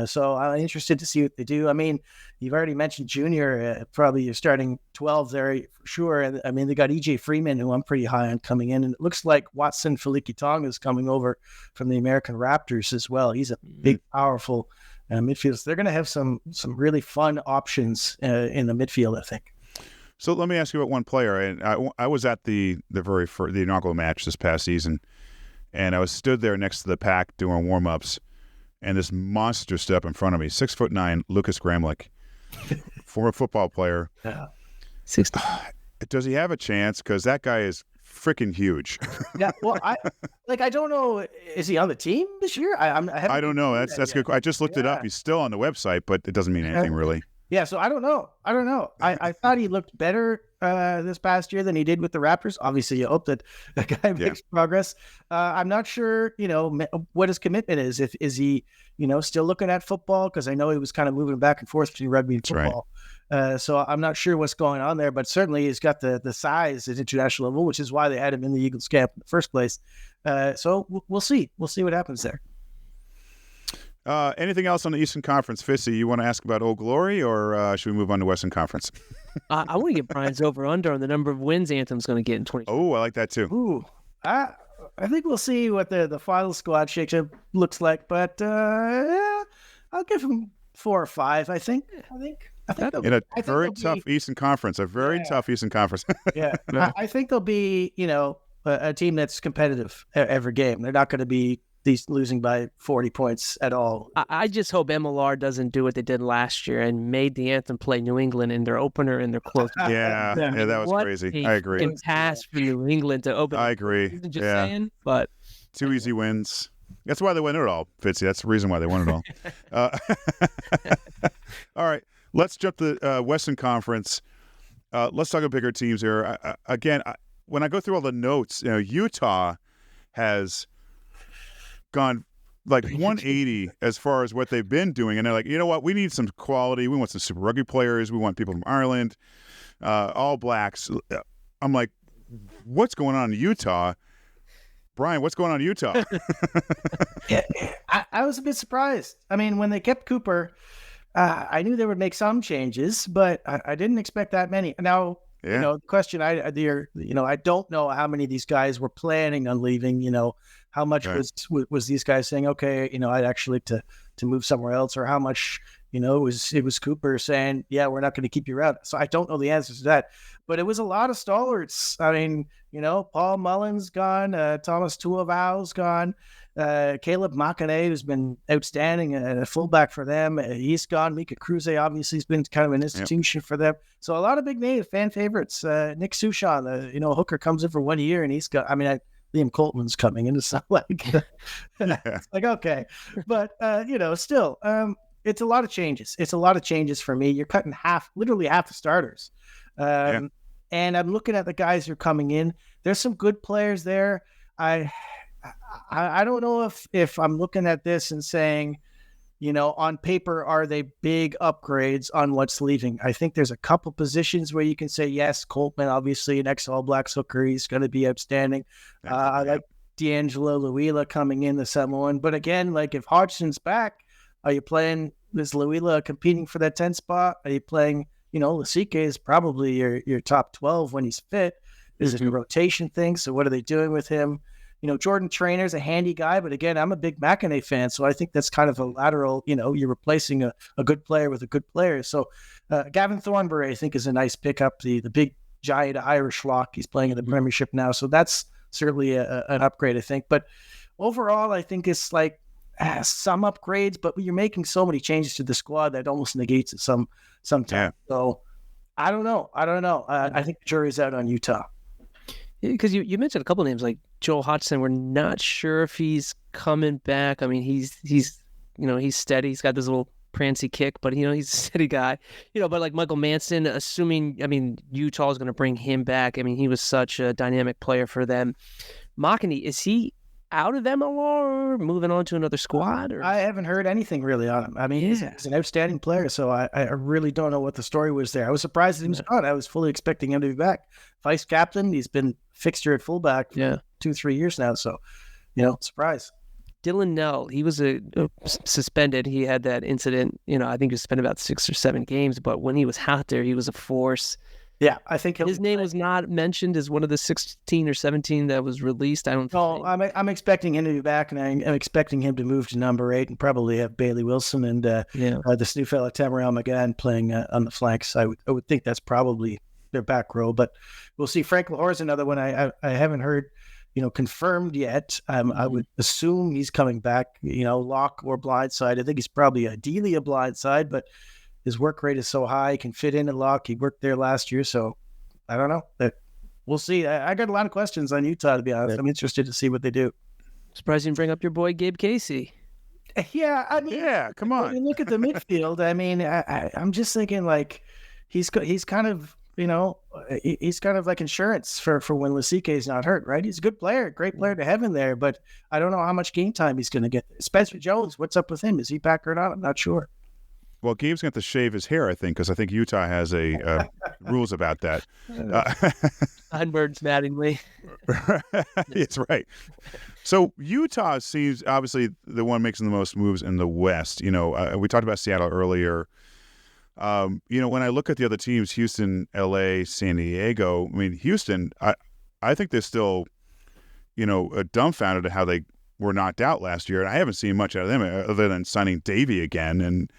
So I'm interested to see what they do. I mean, you've already mentioned Junior, probably your starting 12 there for sure. And I mean, they got EJ Freeman, who I'm pretty high on coming in. And it looks like Watson Feliki-Tonga is coming over from the American Raptors as well. He's a big, powerful midfielder. So they're going to have some really fun options in the midfield, I think. So let me ask you about one player. And I was at the inaugural match this past season, and I was stood there next to the pack doing warm-ups, and this monster stood up in front of me, 6'9", Lucas Gramlich, former football player. Yeah, 60. Does he have a chance? Because that guy is freaking huge. Yeah, well, I don't know. Is he on the team this year? I don't know. That's good. I just looked it up. He's still on the website, but it doesn't mean anything really. Yeah, so I don't know. I thought he looked better this past year than he did with the Raptors. Obviously, you hope that guy makes progress. I'm not sure, what his commitment is. Is he, still looking at football? Because I know he was kind of moving back and forth between rugby and football. Right. So I'm not sure what's going on there, but certainly he's got the size at international level, which is why they had him in the Eagles camp in the first place. So we'll see. We'll see what happens there. Anything else on the Eastern Conference, Fitzy? You want to ask about Old Glory, or should we move on to Western Conference? I want to get Brian's over-under on the number of wins Anthem's going to get in 2020. Oh, I like that too. Ooh, I think we'll see what the final squad shakeup looks like, but I'll give him 4 or 5. I think in a very tough Eastern Conference, tough Eastern Conference. Yeah, I think they'll be a team that's competitive every game. They're not going to be these losing by 40 points at all. I just hope MLR doesn't do what they did last year and made the Anthem play New England in their opener and their closer. Yeah, that was crazy. I agree. And pass for New England to open. I agree. Just saying, but 2 easy wins. That's why they won it all, Fitzy. That's the reason why they won it all. All right, let's jump to the Western Conference. Let's talk about bigger teams here. When I go through all the notes, Utah has gone like 180 as far as what they've been doing, and they're like, you know what, we need some quality. We want some Super Rugby players. We want people from Ireland, all blacks. I'm like, what's going on in Utah? Brian, what's going on in Utah? I was a bit surprised. I mean, when they kept Cooper, I knew they would make some changes, but I didn't expect that many. Now, the question I don't know how many of these guys were planning on leaving. How much was these guys saying, okay, I'd actually like to move somewhere else, or how much, it was Cooper saying, yeah, we're not going to keep you around. So I don't know the answers to that, but it was a lot of stalwarts. I mean, Paul Mullins gone, Thomas Tuavau's gone, Caleb Makane, who's been outstanding, a fullback for them. He's gone. Mika Kruse obviously has been kind of an institution for them. So a lot of big names, fan favorites. Nick Sushan, hooker comes in for 1 year, and he's got. I mean, Liam Coltman's coming in. It's not like it's like okay, but still, it's a lot of changes. It's a lot of changes for me. You're cutting literally half the starters, and I'm looking at the guys who are coming in. There's some good players there. I don't know if I'm looking at this and saying, on paper, are they big upgrades on what's leaving? I think there's a couple positions where you can say, yes, Coltman, obviously an ex-All Blacks hooker. He's going to be outstanding. I like D'Angelo Luila coming in, the Samoan. But again, like if Hodgson's back, are you playing this Luila competing for that 10 spot? Are you playing, Lasike is probably your top 12 when he's fit. Is it a rotation thing? So what are they doing with him? Jordan Trainer's a handy guy, but again, I'm a big Makane fan, so I think that's kind of a lateral, you're replacing a good player with a good player. So Gavin Thornbury, I think, is a nice pickup, the big giant Irish lock. He's playing in the Premiership now, so that's certainly an upgrade, I think. But overall, I think it's like some upgrades, but you're making so many changes to the squad that almost negates it sometimes. Yeah. So I don't know. I think the jury's out on Utah. Because you mentioned a couple of names like Joel Hodgson. We're not sure if he's coming back. I mean, he's he's steady. He's got this little prancy kick, but he's a steady guy. But like Michael Manson, assuming, Utah is going to bring him back. He was such a dynamic player for them. Makani, is he out of MLR, moving on to another squad? Or? I haven't heard anything really on him. He's an outstanding player, so I really don't know what the story was there. I was surprised that he was gone. I was fully expecting him to be back. Vice captain, he's been fixture at fullback for 2-3 years now, so, surprise. Dylan Nell, he was suspended. He had that incident, I think he was suspended about 6 or 7 games, but when he was out there, he was a force. Yeah, I think his name was not mentioned as one of the 16 or 17 that was released. I don't think. I'm expecting him to be back, and I'm expecting him to move to number 8 and probably have Bailey Wilson and this new fella Tamarel McGann playing on the flanks. I would think that's probably their back row, but we'll see. Frank Lahore's another one I haven't heard confirmed yet. I would assume he's coming back, lock or blindside. I think he's probably ideally a blindside, but his work rate is so high, he can fit in at lock. He worked there last year, so I don't know. We'll see. I got a lot of questions on Utah, to be honest. I'm interested to see what they do. Surprised you didn't bring up your boy Gabe Casey. Yeah, come on. When you look at the midfield, I'm just thinking like he's kind of he's kind of like insurance for when Lasike is not hurt, right? He's a good player, great player to have in there, but I don't know how much game time he's going to get. Spencer Jones, what's up with him? Is he back or not? I'm not sure. Well, Gabe's going to have to shave his hair, I think, because I think Utah has a rules about that. Unbirds Mattingly. It's right. So Utah seems obviously the one making the most moves in the West. We talked about Seattle earlier. When I look at the other teams, Houston, LA, San Diego, Houston, I think they're still, dumbfounded at how they were knocked out last year. And I haven't seen much out of them other than signing Davey again and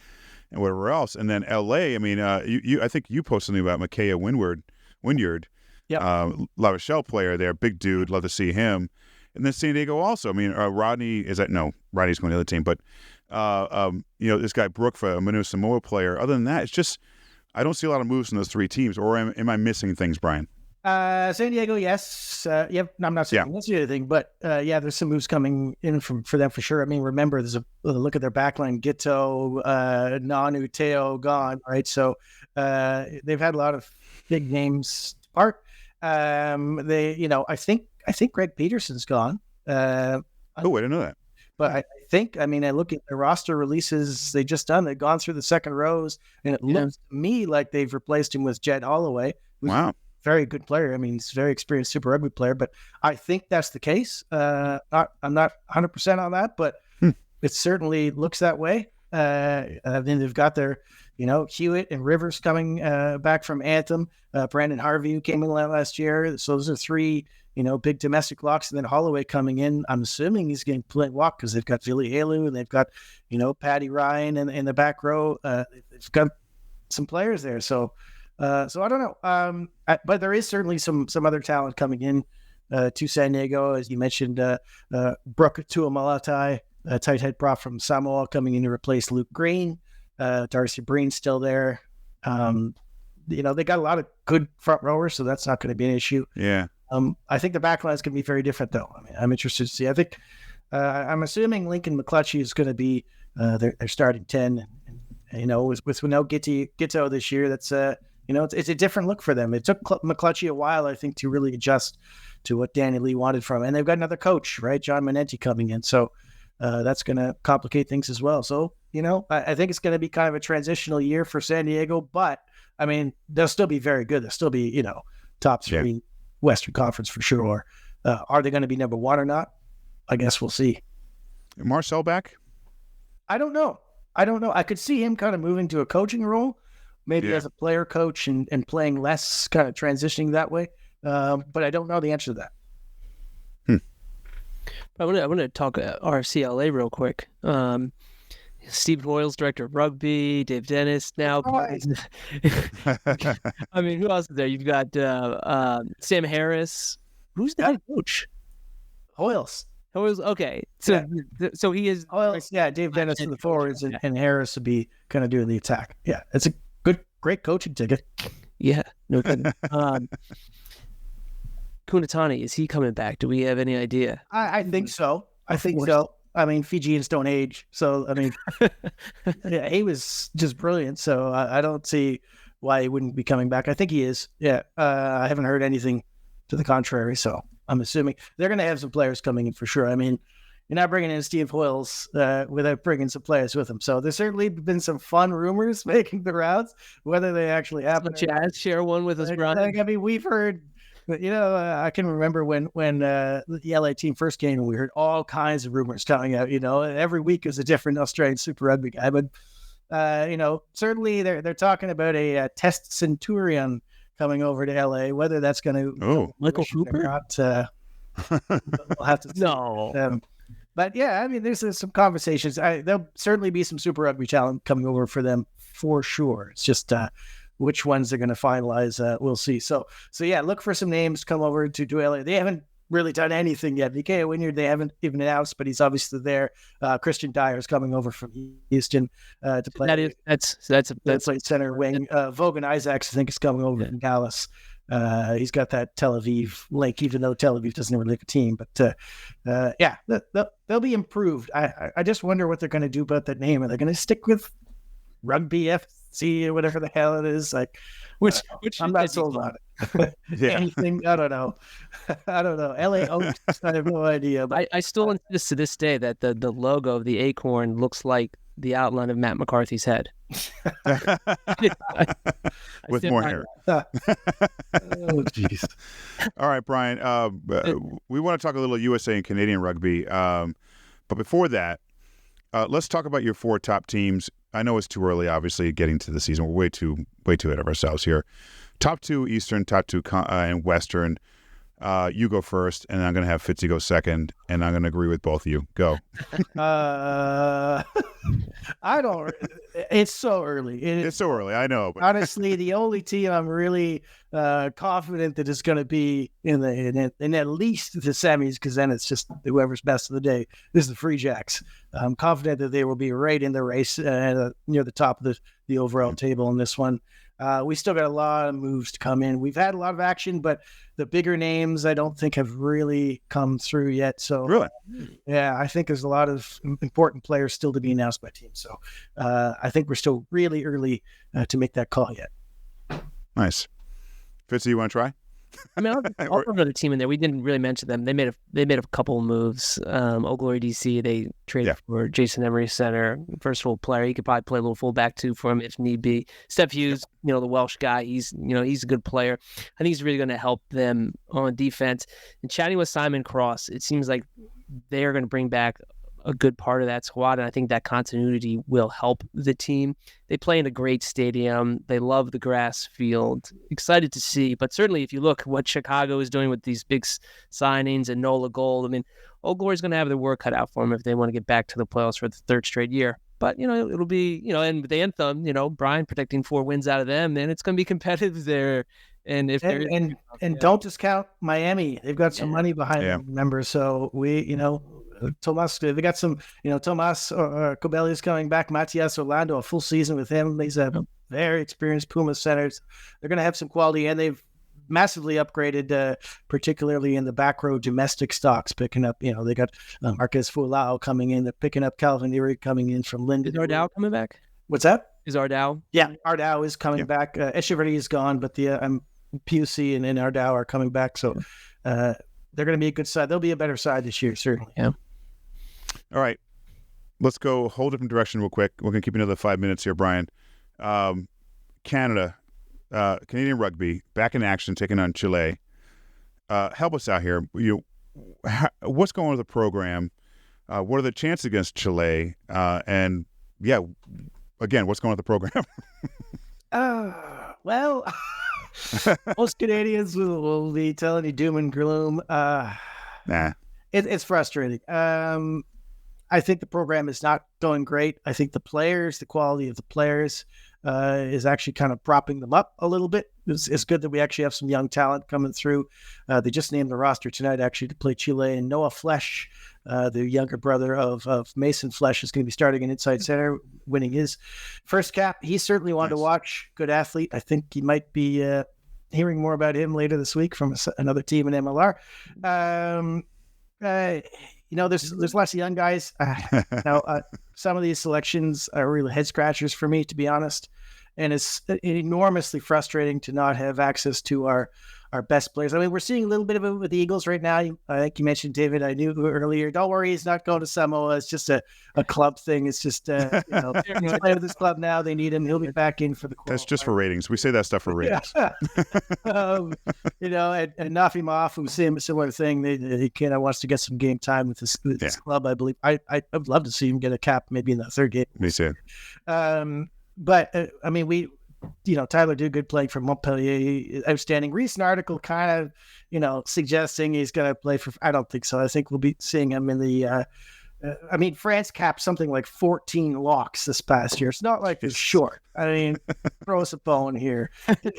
whatever else. And then LA, I think you posted something about Micaiah Wynyard, La Rochelle player there, big dude, love to see him. And then San Diego also. Rodney's going to the other team, but this guy Brooke for a Manu Samoa player. Other than that, it's just I don't see a lot of moves in those 3 teams. Or am I missing things, Brian? San Diego, yes. I'm not saying that's the other thing, but there's some moves coming in for them for sure. Remember, there's a look at their backline: Gito, Nanu, Teo gone, right? So they've had a lot of big names depart. I think Greg Peterson's gone. I didn't know that. But I think, I look at the roster releases they just done. They've gone through the second rows, and it looks to me like they've replaced him with Jed Holloway, who's a very good player. He's a very experienced Super Rugby player, but I think that's the case. I'm not 100% on that, but it certainly looks that way. Then they've got their, Hewitt and Rivers coming back from Anthem. Brandon Harvey, who came in last year. So those are 3 big domestic locks, and then Holloway coming in. I'm assuming he's going to play walk because they've got Vili Elu and they've got, Paddy Ryan in the back row. They've got some players there. So I don't know. But there is certainly some other talent coming in to San Diego. As you mentioned, Brooke Tuamalatai, a tight head prop from Samoa, coming in to replace Luke Green. Darcy Breen's still there. They got a lot of good front rowers, so that's not going to be an issue. Yeah. I think the backline is going to be very different, though. I'm interested to see. I think I'm assuming Lincoln McClutchy is going to be their starting 10. With no Gito this year, that's it's a different look for them. It took McClutchy a while, I think, to really adjust to what Danny Lee wanted from him. And they've got another coach, right, John Manenti, coming in, so that's going to complicate things as well. So I think it's going to be kind of a transitional year for San Diego, but they'll still be very good. They'll still be top 3. Western Conference for sure. Are they going to be number 1 or not? I guess we'll see. Marcel back? I don't know. I could see him kind of moving to a coaching role, maybe as a player coach and playing less, kind of transitioning that way. But I don't know the answer to that. I want to talk RFCLA real quick. Steve Hoyle's director of rugby, Dave Dennis now. Who else is there? You've got Sam Harris. Who's the head coach? Hoyles, okay. So he is Hoyles. Yeah, Dave Dennis in the forwards and Harris would be kind of doing the attack. Yeah, it's a great coaching ticket. Yeah, no kidding. Kunatani, is he coming back? Do we have any idea? I think so. I mean, Fijians don't age. So, I mean, yeah, he was just brilliant. So I don't see why he wouldn't be coming back. I think he is. Yeah. I haven't heard anything to the contrary. So I'm assuming they're going to have some players coming in for sure. I mean, you're not bringing in Steve Hoyles without bringing some players with him. So there's certainly been some fun rumors making the rounds, whether they actually happen. Chaz, share one with us, Brian. I mean, we've heard, I can remember when the LA team first came and we heard all kinds of rumors coming out, every week is a different Australian Super Rugby guy. But, certainly they're talking about a test centurion coming over to LA, whether that's going to Michael Cooper? Not, we'll have to see. No. But yeah, I mean, there's some conversations. There'll certainly be some Super Rugby talent coming over for them for sure. It's just which ones they're going to finalize, we'll see. So yeah, look for some names to come over to LA. They haven't really done anything yet. VK Wynyard, they haven't even announced, but he's obviously there. Christian Dyer is coming over from Houston to play. That's play center wing. Vogan Isaacs, I think, is coming over from Dallas. He's got that Tel Aviv link, even though Tel Aviv doesn't really have a team. But yeah, they'll be improved. I just wonder what they're going to do about that name. Are they going to stick with Rugby FC or whatever the hell it is? Like, which I'm not sold on it. Anything? I don't know. LA Oaks, I have no idea. But I still insist to this day that the logo of the acorn looks like the outline of Matt McCarthy's head. With more hair. Oh, jeez. All right, Brian. We want to talk a little USA and Canadian rugby. But before that, let's talk about your 4 top teams. I know it's too early, obviously, getting to the season. We're way too ahead of ourselves here. Top 2 Eastern, top 2 and Western. You go first, and I'm going to have Fitzy go second, and I'm going to agree with both of you. Go. I don't. It's so early. It's so early. I know. But... honestly, the only team I'm really confident that is going to be in at least the semis, because then it's just whoever's best of the day, is the Free Jacks. I'm confident that they will be right in the race near the top of the overall table in this one. We still got a lot of moves to come in. We've had a lot of action, but the bigger names I don't think have really come through yet. So really, yeah, I think there's a lot of important players still to be announced by teams. So I think we're still really early to make that call yet. Nice. Fitzy, you want to try? I mean, I'll put another team in there. We didn't really mention them. They made a couple of moves. Old Glory DC, they traded for Jason Emery center, versatile player. He could probably play a little fullback too for him if need be. Steph Hughes, the Welsh guy, he's a good player. I think he's really going to help them on defense. And chatting with Simon Cross, it seems like they're going to bring back a good part of that squad, and I think that continuity will help the team. They play in a great stadium. They love the grass field. Excited to see, but certainly if you look what Chicago is doing with these big signings and Nola Gold, I mean, Old Glory's going to have their work cut out for them if they want to get back to the playoffs for the 3rd straight year. But, it'll be, and with the anthem, Brian predicting 4 wins out of them, and it's going to be competitive there. And if don't discount Miami. They've got some money behind them, remember? So we, Tomas, they got some, Tomas Cobelli is coming back. Matias Orlando, a full season with him. He's a very experienced Puma centers. They're going to have some quality, and they've massively upgraded, particularly in the back row domestic stocks, picking up, they got Marquez Fulao coming in. They're picking up Calvin Erie coming in from Linden. Is Ardao coming back? What's that? Is Ardao? Yeah, Ardao is coming back. Echeverry is gone, but the PUC and Ardao are coming back. So they're going to be a good side. They'll be a better side this year, certainly. Yeah. All right. Let's go a whole different direction real quick. We're going to keep another 5 minutes here, Brian. Canada, Canadian rugby, back in action, taking on Chile. Help us out here. What's going on with the program? What are the chances against Chile? And, again, what's going on with the program? Well, most Canadians will be telling you doom and gloom. Nah. It's frustrating. I think the program is not going great. I think the quality of the players is actually kind of propping them up a little bit. It's good that we actually have some young talent coming through. They just named the roster tonight actually to play Chile, and Noah Flesch, the younger brother of Mason Flesch, is going to be starting an inside center, winning his first cap. He's certainly one to watch. Good athlete. I think you might be hearing more about him later this week from another team in MLR. there's lots of young guys. Some of these selections are really head scratchers for me, to be honest. And it's enormously frustrating to not have access to our best players. I mean, we're seeing a little bit of it with the Eagles right now. I think you mentioned David. I knew earlier. Don't worry, he's not going to Samoa. It's just a club thing. It's just he's playing with this club now. They need him. He'll be back in for the qualifier. That's just for ratings. We say that stuff for ratings. Yeah. And Nafi Mafu, similar thing. He kind of wants to get some game time with this club. I believe. I'd love to see him get a cap maybe in that third game. Me too. But I mean, Tyler Duguid playing for Montpellier, outstanding. Reese, an article kind of, suggesting he's going to play for. I don't think so. I think we'll be seeing him in the. France capped something like 14 locks this past year. It's not like he's short. I mean, throw us a bone here.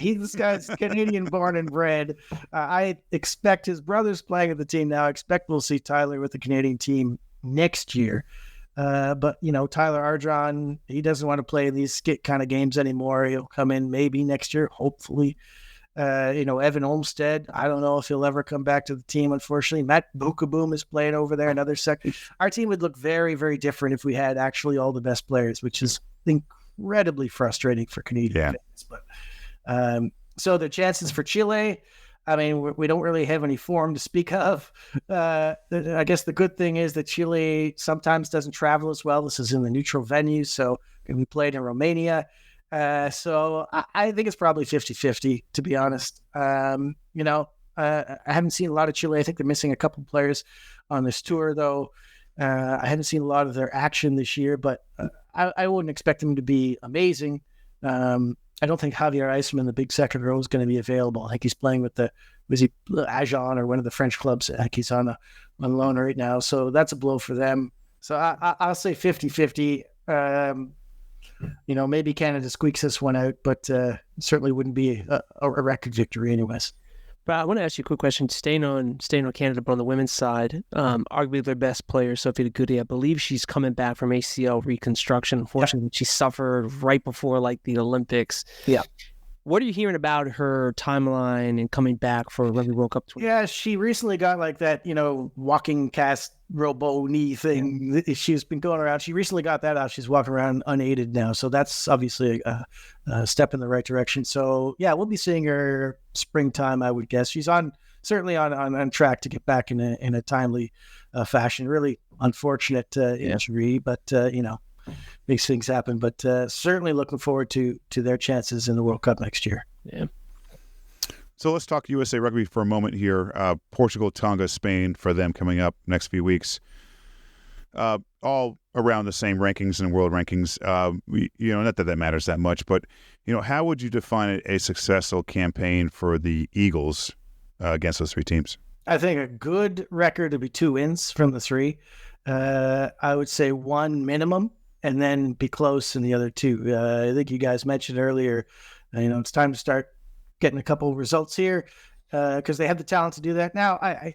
This guy's Canadian born and bred. I expect his brother's playing with the team now. I expect we'll see Tyler with the Canadian team next year. But Tyler Ardron, he doesn't want to play these skit kind of games anymore. He'll come in maybe next year, hopefully. Evan Olmstead, I don't know if he'll ever come back to the team, unfortunately. Matt Bukaboom is playing over there, another second. Our team would look very, very different if we had actually all the best players, which is incredibly frustrating for Canadian fans. But so the chances for Chile, I mean, we don't really have any form to speak of. I guess the good thing is that Chile sometimes doesn't travel as well. This is in the neutral venue, so we played in Romania. So I think it's probably 50-50, to be honest. I haven't seen a lot of Chile. I think they're missing a couple players on this tour, though. I haven't seen a lot of their action this year, but I wouldn't expect them to be amazing. I don't think Javier Eisman, the big second row, is going to be available. I think he's playing with Agen or one of the French clubs. I think he's on loan right now. So that's a blow for them. So I'll say 50-50. Maybe Canada squeaks this one out, but certainly wouldn't be a record victory anyways. But I want to ask you a quick question. Staying on Canada, but on the women's side, arguably their best player, Sophie Goody, I believe she's coming back from ACL reconstruction. Unfortunately, she suffered right before the Olympics. Yeah. What are you hearing about her timeline and coming back for Rugby World Cup 20? Yeah, she recently got that, walking cast robo knee thing. Yeah. She's been going around. She recently got that out. She's walking around unaided now. So that's obviously a step in the right direction. So, yeah, we'll be seeing her springtime, I would guess. She's certainly on track to get back in a timely fashion. Really unfortunate injury, but, makes things happen. But certainly looking forward to their chances in the World Cup next year. Yeah. So let's talk USA Rugby for a moment here. Portugal, Tonga, Spain for them coming up next few weeks. All around the same rankings and world rankings. Not that matters that much, but how would you define a successful campaign for the Eagles against those three teams? I think a good record would be 2 wins from the 3. I would say 1 minimum, and then be close in the other 2. I think you guys mentioned earlier, it's time to start getting a couple of results here because they have the talent to do that. Now, I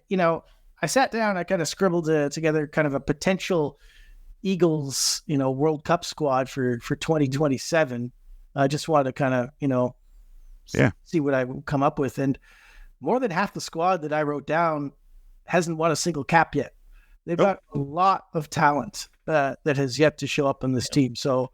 sat down, I kind of scribbled together kind of a potential Eagles, World Cup squad for 2027. I just wanted to kind of, see what I would come up with. And more than half the squad that I wrote down hasn't won a single cap yet. They've got a lot of talent that has yet to show up on this team. So,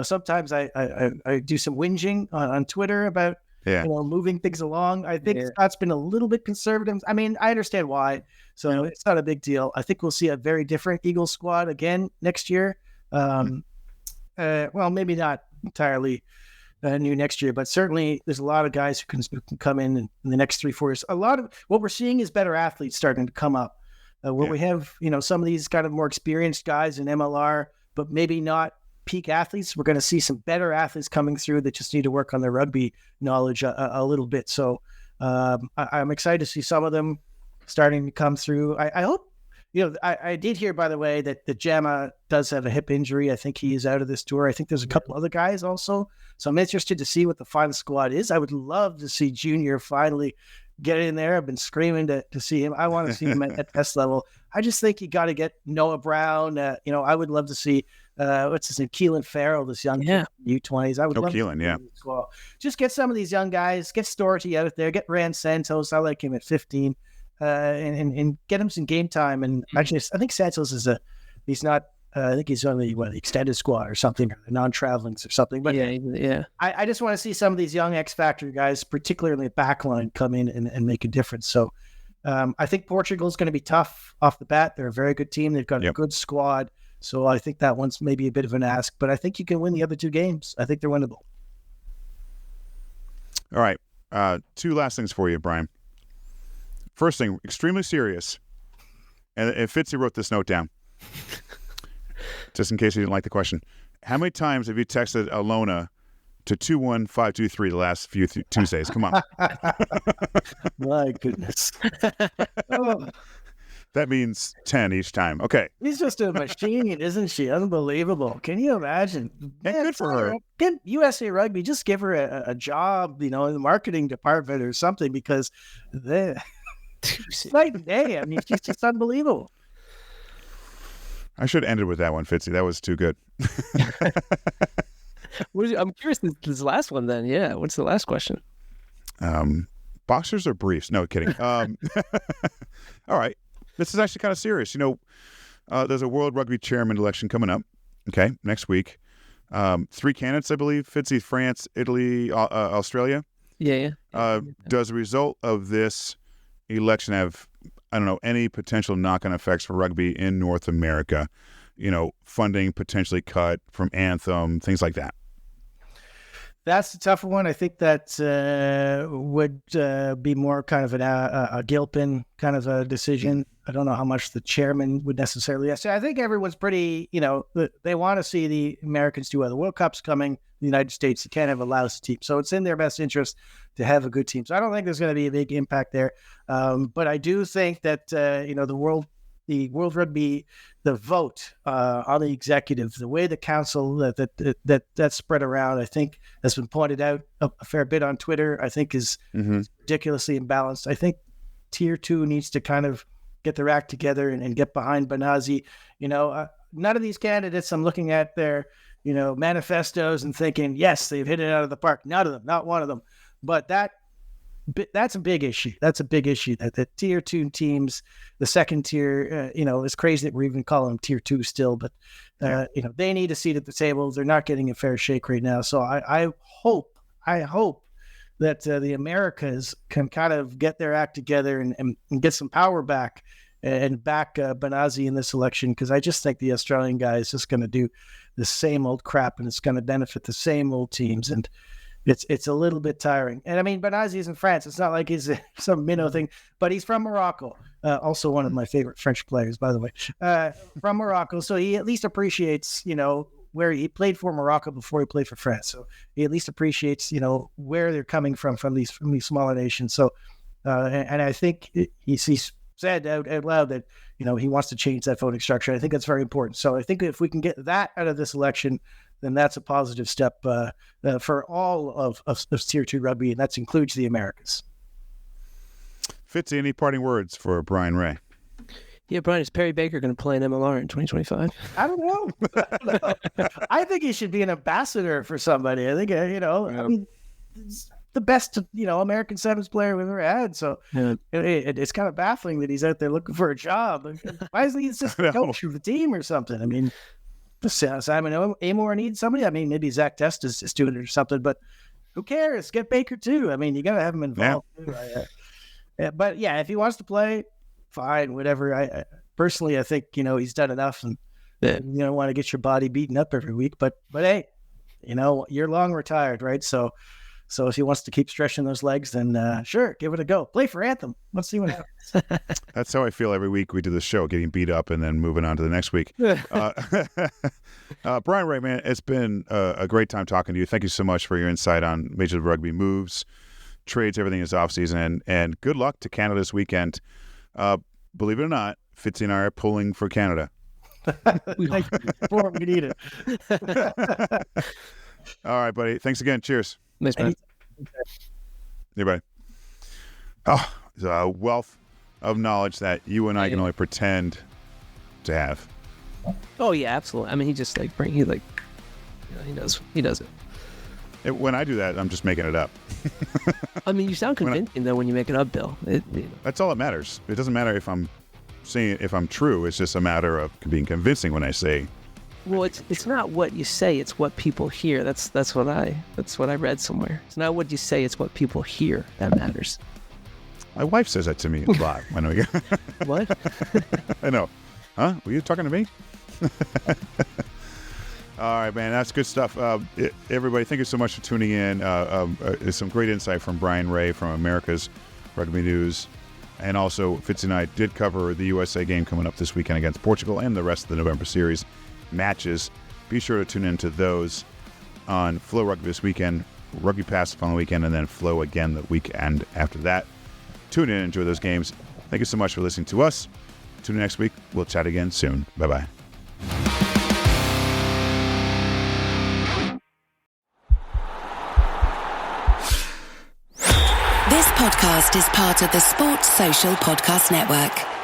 sometimes I do some whinging on Twitter about, moving things along. I think Scott's been a little bit conservative. I mean, I understand why. So it's not a big deal. I think we'll see a very different Eagles squad again next year. Well, maybe not entirely new next year, but certainly there's a lot of guys who can come in the next 3-4 years. A lot of what we're seeing is better athletes starting to come up. Where we have, some of these kind of more experienced guys in MLR, but maybe not peak athletes. We're going to see some better athletes coming through that just need to work on their rugby knowledge a little bit. So I'm excited to see some of them starting to come through. I hope, I did hear, by the way, that Jama does have a hip injury. I think he is out of this tour. I think there's a couple other guys also. So I'm interested to see what the final squad is. I would love to see Junior finally get in there. I've been screaming to see him. I want to see him at test level. I just think you got to get Noah Brown. I would love to see what's his name, Keelan Farrell, this young kid, U20s. I would love Keelan, to as well. Just get some of these young guys. Get Storty out there. Get Rand Santos. I like him at 15. and get him some game time. And actually, I think Santos he's not. I think he's on the extended squad or something, or the non-travelings or something. But yeah. I just want to see some of these young X Factor guys, particularly the back line, come in and make a difference. So I think Portugal is going to be tough off the bat. They're a very good team. They've got a good squad. So I think that one's maybe a bit of an ask, but I think you can win the other two games. I think they're winnable. All right. Two last things for you, Brian. First thing, extremely serious. And Fitzy wrote this note down. Just in case you didn't like the question. How many times have you texted Alona to 21523 the last few Tuesdays? Come on. My goodness. That means 10 each time. Okay. She's just a machine, isn't she? Unbelievable. Can you imagine? Man, good for her. Get USA Rugby, just give her a job, in the marketing department or something, because night and day. I mean, she's just unbelievable. I should have ended with that one, Fitzy. That was too good. I'm curious, this last one then. Yeah. What's the last question? Boxers or briefs? No, kidding. All right. This is actually kind of serious. There's a World Rugby Chairman election coming up, okay, next week. 3 candidates, I believe. Fitzy, France, Italy, Australia. Yeah. Does the result of this election have, I don't know, any potential knock-on effects for rugby in North America? Funding potentially cut from Anthem, things like that. That's the tougher one. I think that would be more kind of a Gilpin kind of a decision. I don't know how much the chairman would necessarily say. I think everyone's pretty, they want to see the Americans do well. The World Cup's coming. The United States, you can't have a lousy team. So it's in their best interest to have a good team. So I don't think there's going to be a big impact there. But I do think that, the World Rugby, the vote on the executive, the way the council that's spread around, I think has been pointed out a fair bit on Twitter, I think is ridiculously imbalanced. I think Tier 2 needs to kind of get their act together and get behind Banazi. None of these candidates, I'm looking at their, manifestos and thinking, yes, they've hit it out of the park. None of them, not one of them. But that's a big issue. That's a big issue that the Tier 2 teams, the second tier, it's crazy that we're even calling them Tier 2 still, but, they need a seat at the table. They're not getting a fair shake right now. So I hope that the Americas can kind of get their act together and get some power back and back Banazi in this election, because I just think the Australian guy is just going to do the same old crap, and it's going to benefit the same old teams. And it's a little bit tiring. And I mean, Banazi is in France. It's not like he's some minnow thing, but he's from Morocco. Also one of my favorite French players, by the way, from Morocco. So he at least appreciates, where he played for Morocco before he played for France. So he at least appreciates, where they're coming from these smaller nations. So, and I think he said out loud that, he wants to change that voting structure. I think that's very important. So I think if we can get that out of this election, then that's a positive step for all of Tier 2 rugby, and that includes the Americas. Fitzy, any parting words for Bryan Ray? Yeah, Brian, is Perry Baker going to play in MLR in 2025? I don't know. I think he should be an ambassador for somebody. I think, I mean, it's the best, American Sevens player we've ever had. So it's kind of baffling that he's out there looking for a job. Why isn't he just a coach of the team or something? I mean, Simon Amor needs somebody. I mean, maybe Zach Test is doing it or something, but who cares? Get Baker too. I mean, you got to have him involved. Yeah. But yeah, if he wants to play, fine, whatever. I personally, I think, he's done enough, and you don't want to get your body beaten up every week, but hey, you're long retired, right? So if he wants to keep stretching those legs, then sure, give it a go. Play for Anthem. Let's see what happens. That's how I feel every week we do the show, getting beat up and then moving on to the next week. Bryan Ray, man, it's been a great time talking to you. Thank you so much for your insight on Major League Rugby moves, trades, everything is off season, and good luck to Canada this weekend. Believe it or not, Fitzy and I are pulling for Canada. We need it. All right, buddy. Thanks again. Cheers. Nice, man. Hey, buddy. Oh, it's a wealth of knowledge that you and I can only pretend to have. Oh yeah, absolutely. I mean, he just he does it. When I do that, I'm just making it up. I mean, you sound convincing though when you make it up, Bill. That's all that matters. It doesn't matter if I'm saying if I'm true. It's just a matter of being convincing when I say. Well, it's not what you say; it's what people hear. That's what I read somewhere. It's not what you say; it's what people hear that matters. My wife says that to me a lot. I know. What? I know. Huh? Were you talking to me? All right, man. That's good stuff. Everybody, thank you so much for tuning in. There's some great insight from Bryan Ray from America's Rugby News. And also, Fitzy and I did cover the USA game coming up this weekend against Portugal and the rest of the November series matches. Be sure to tune into those on Flow Rugby this weekend, Rugby Pass the following weekend, and then Flow again the weekend after that. Tune in and enjoy those games. Thank you so much for listening to us. Tune in next week. We'll chat again soon. Bye-bye. This podcast is part of the Sports Social Podcast Network.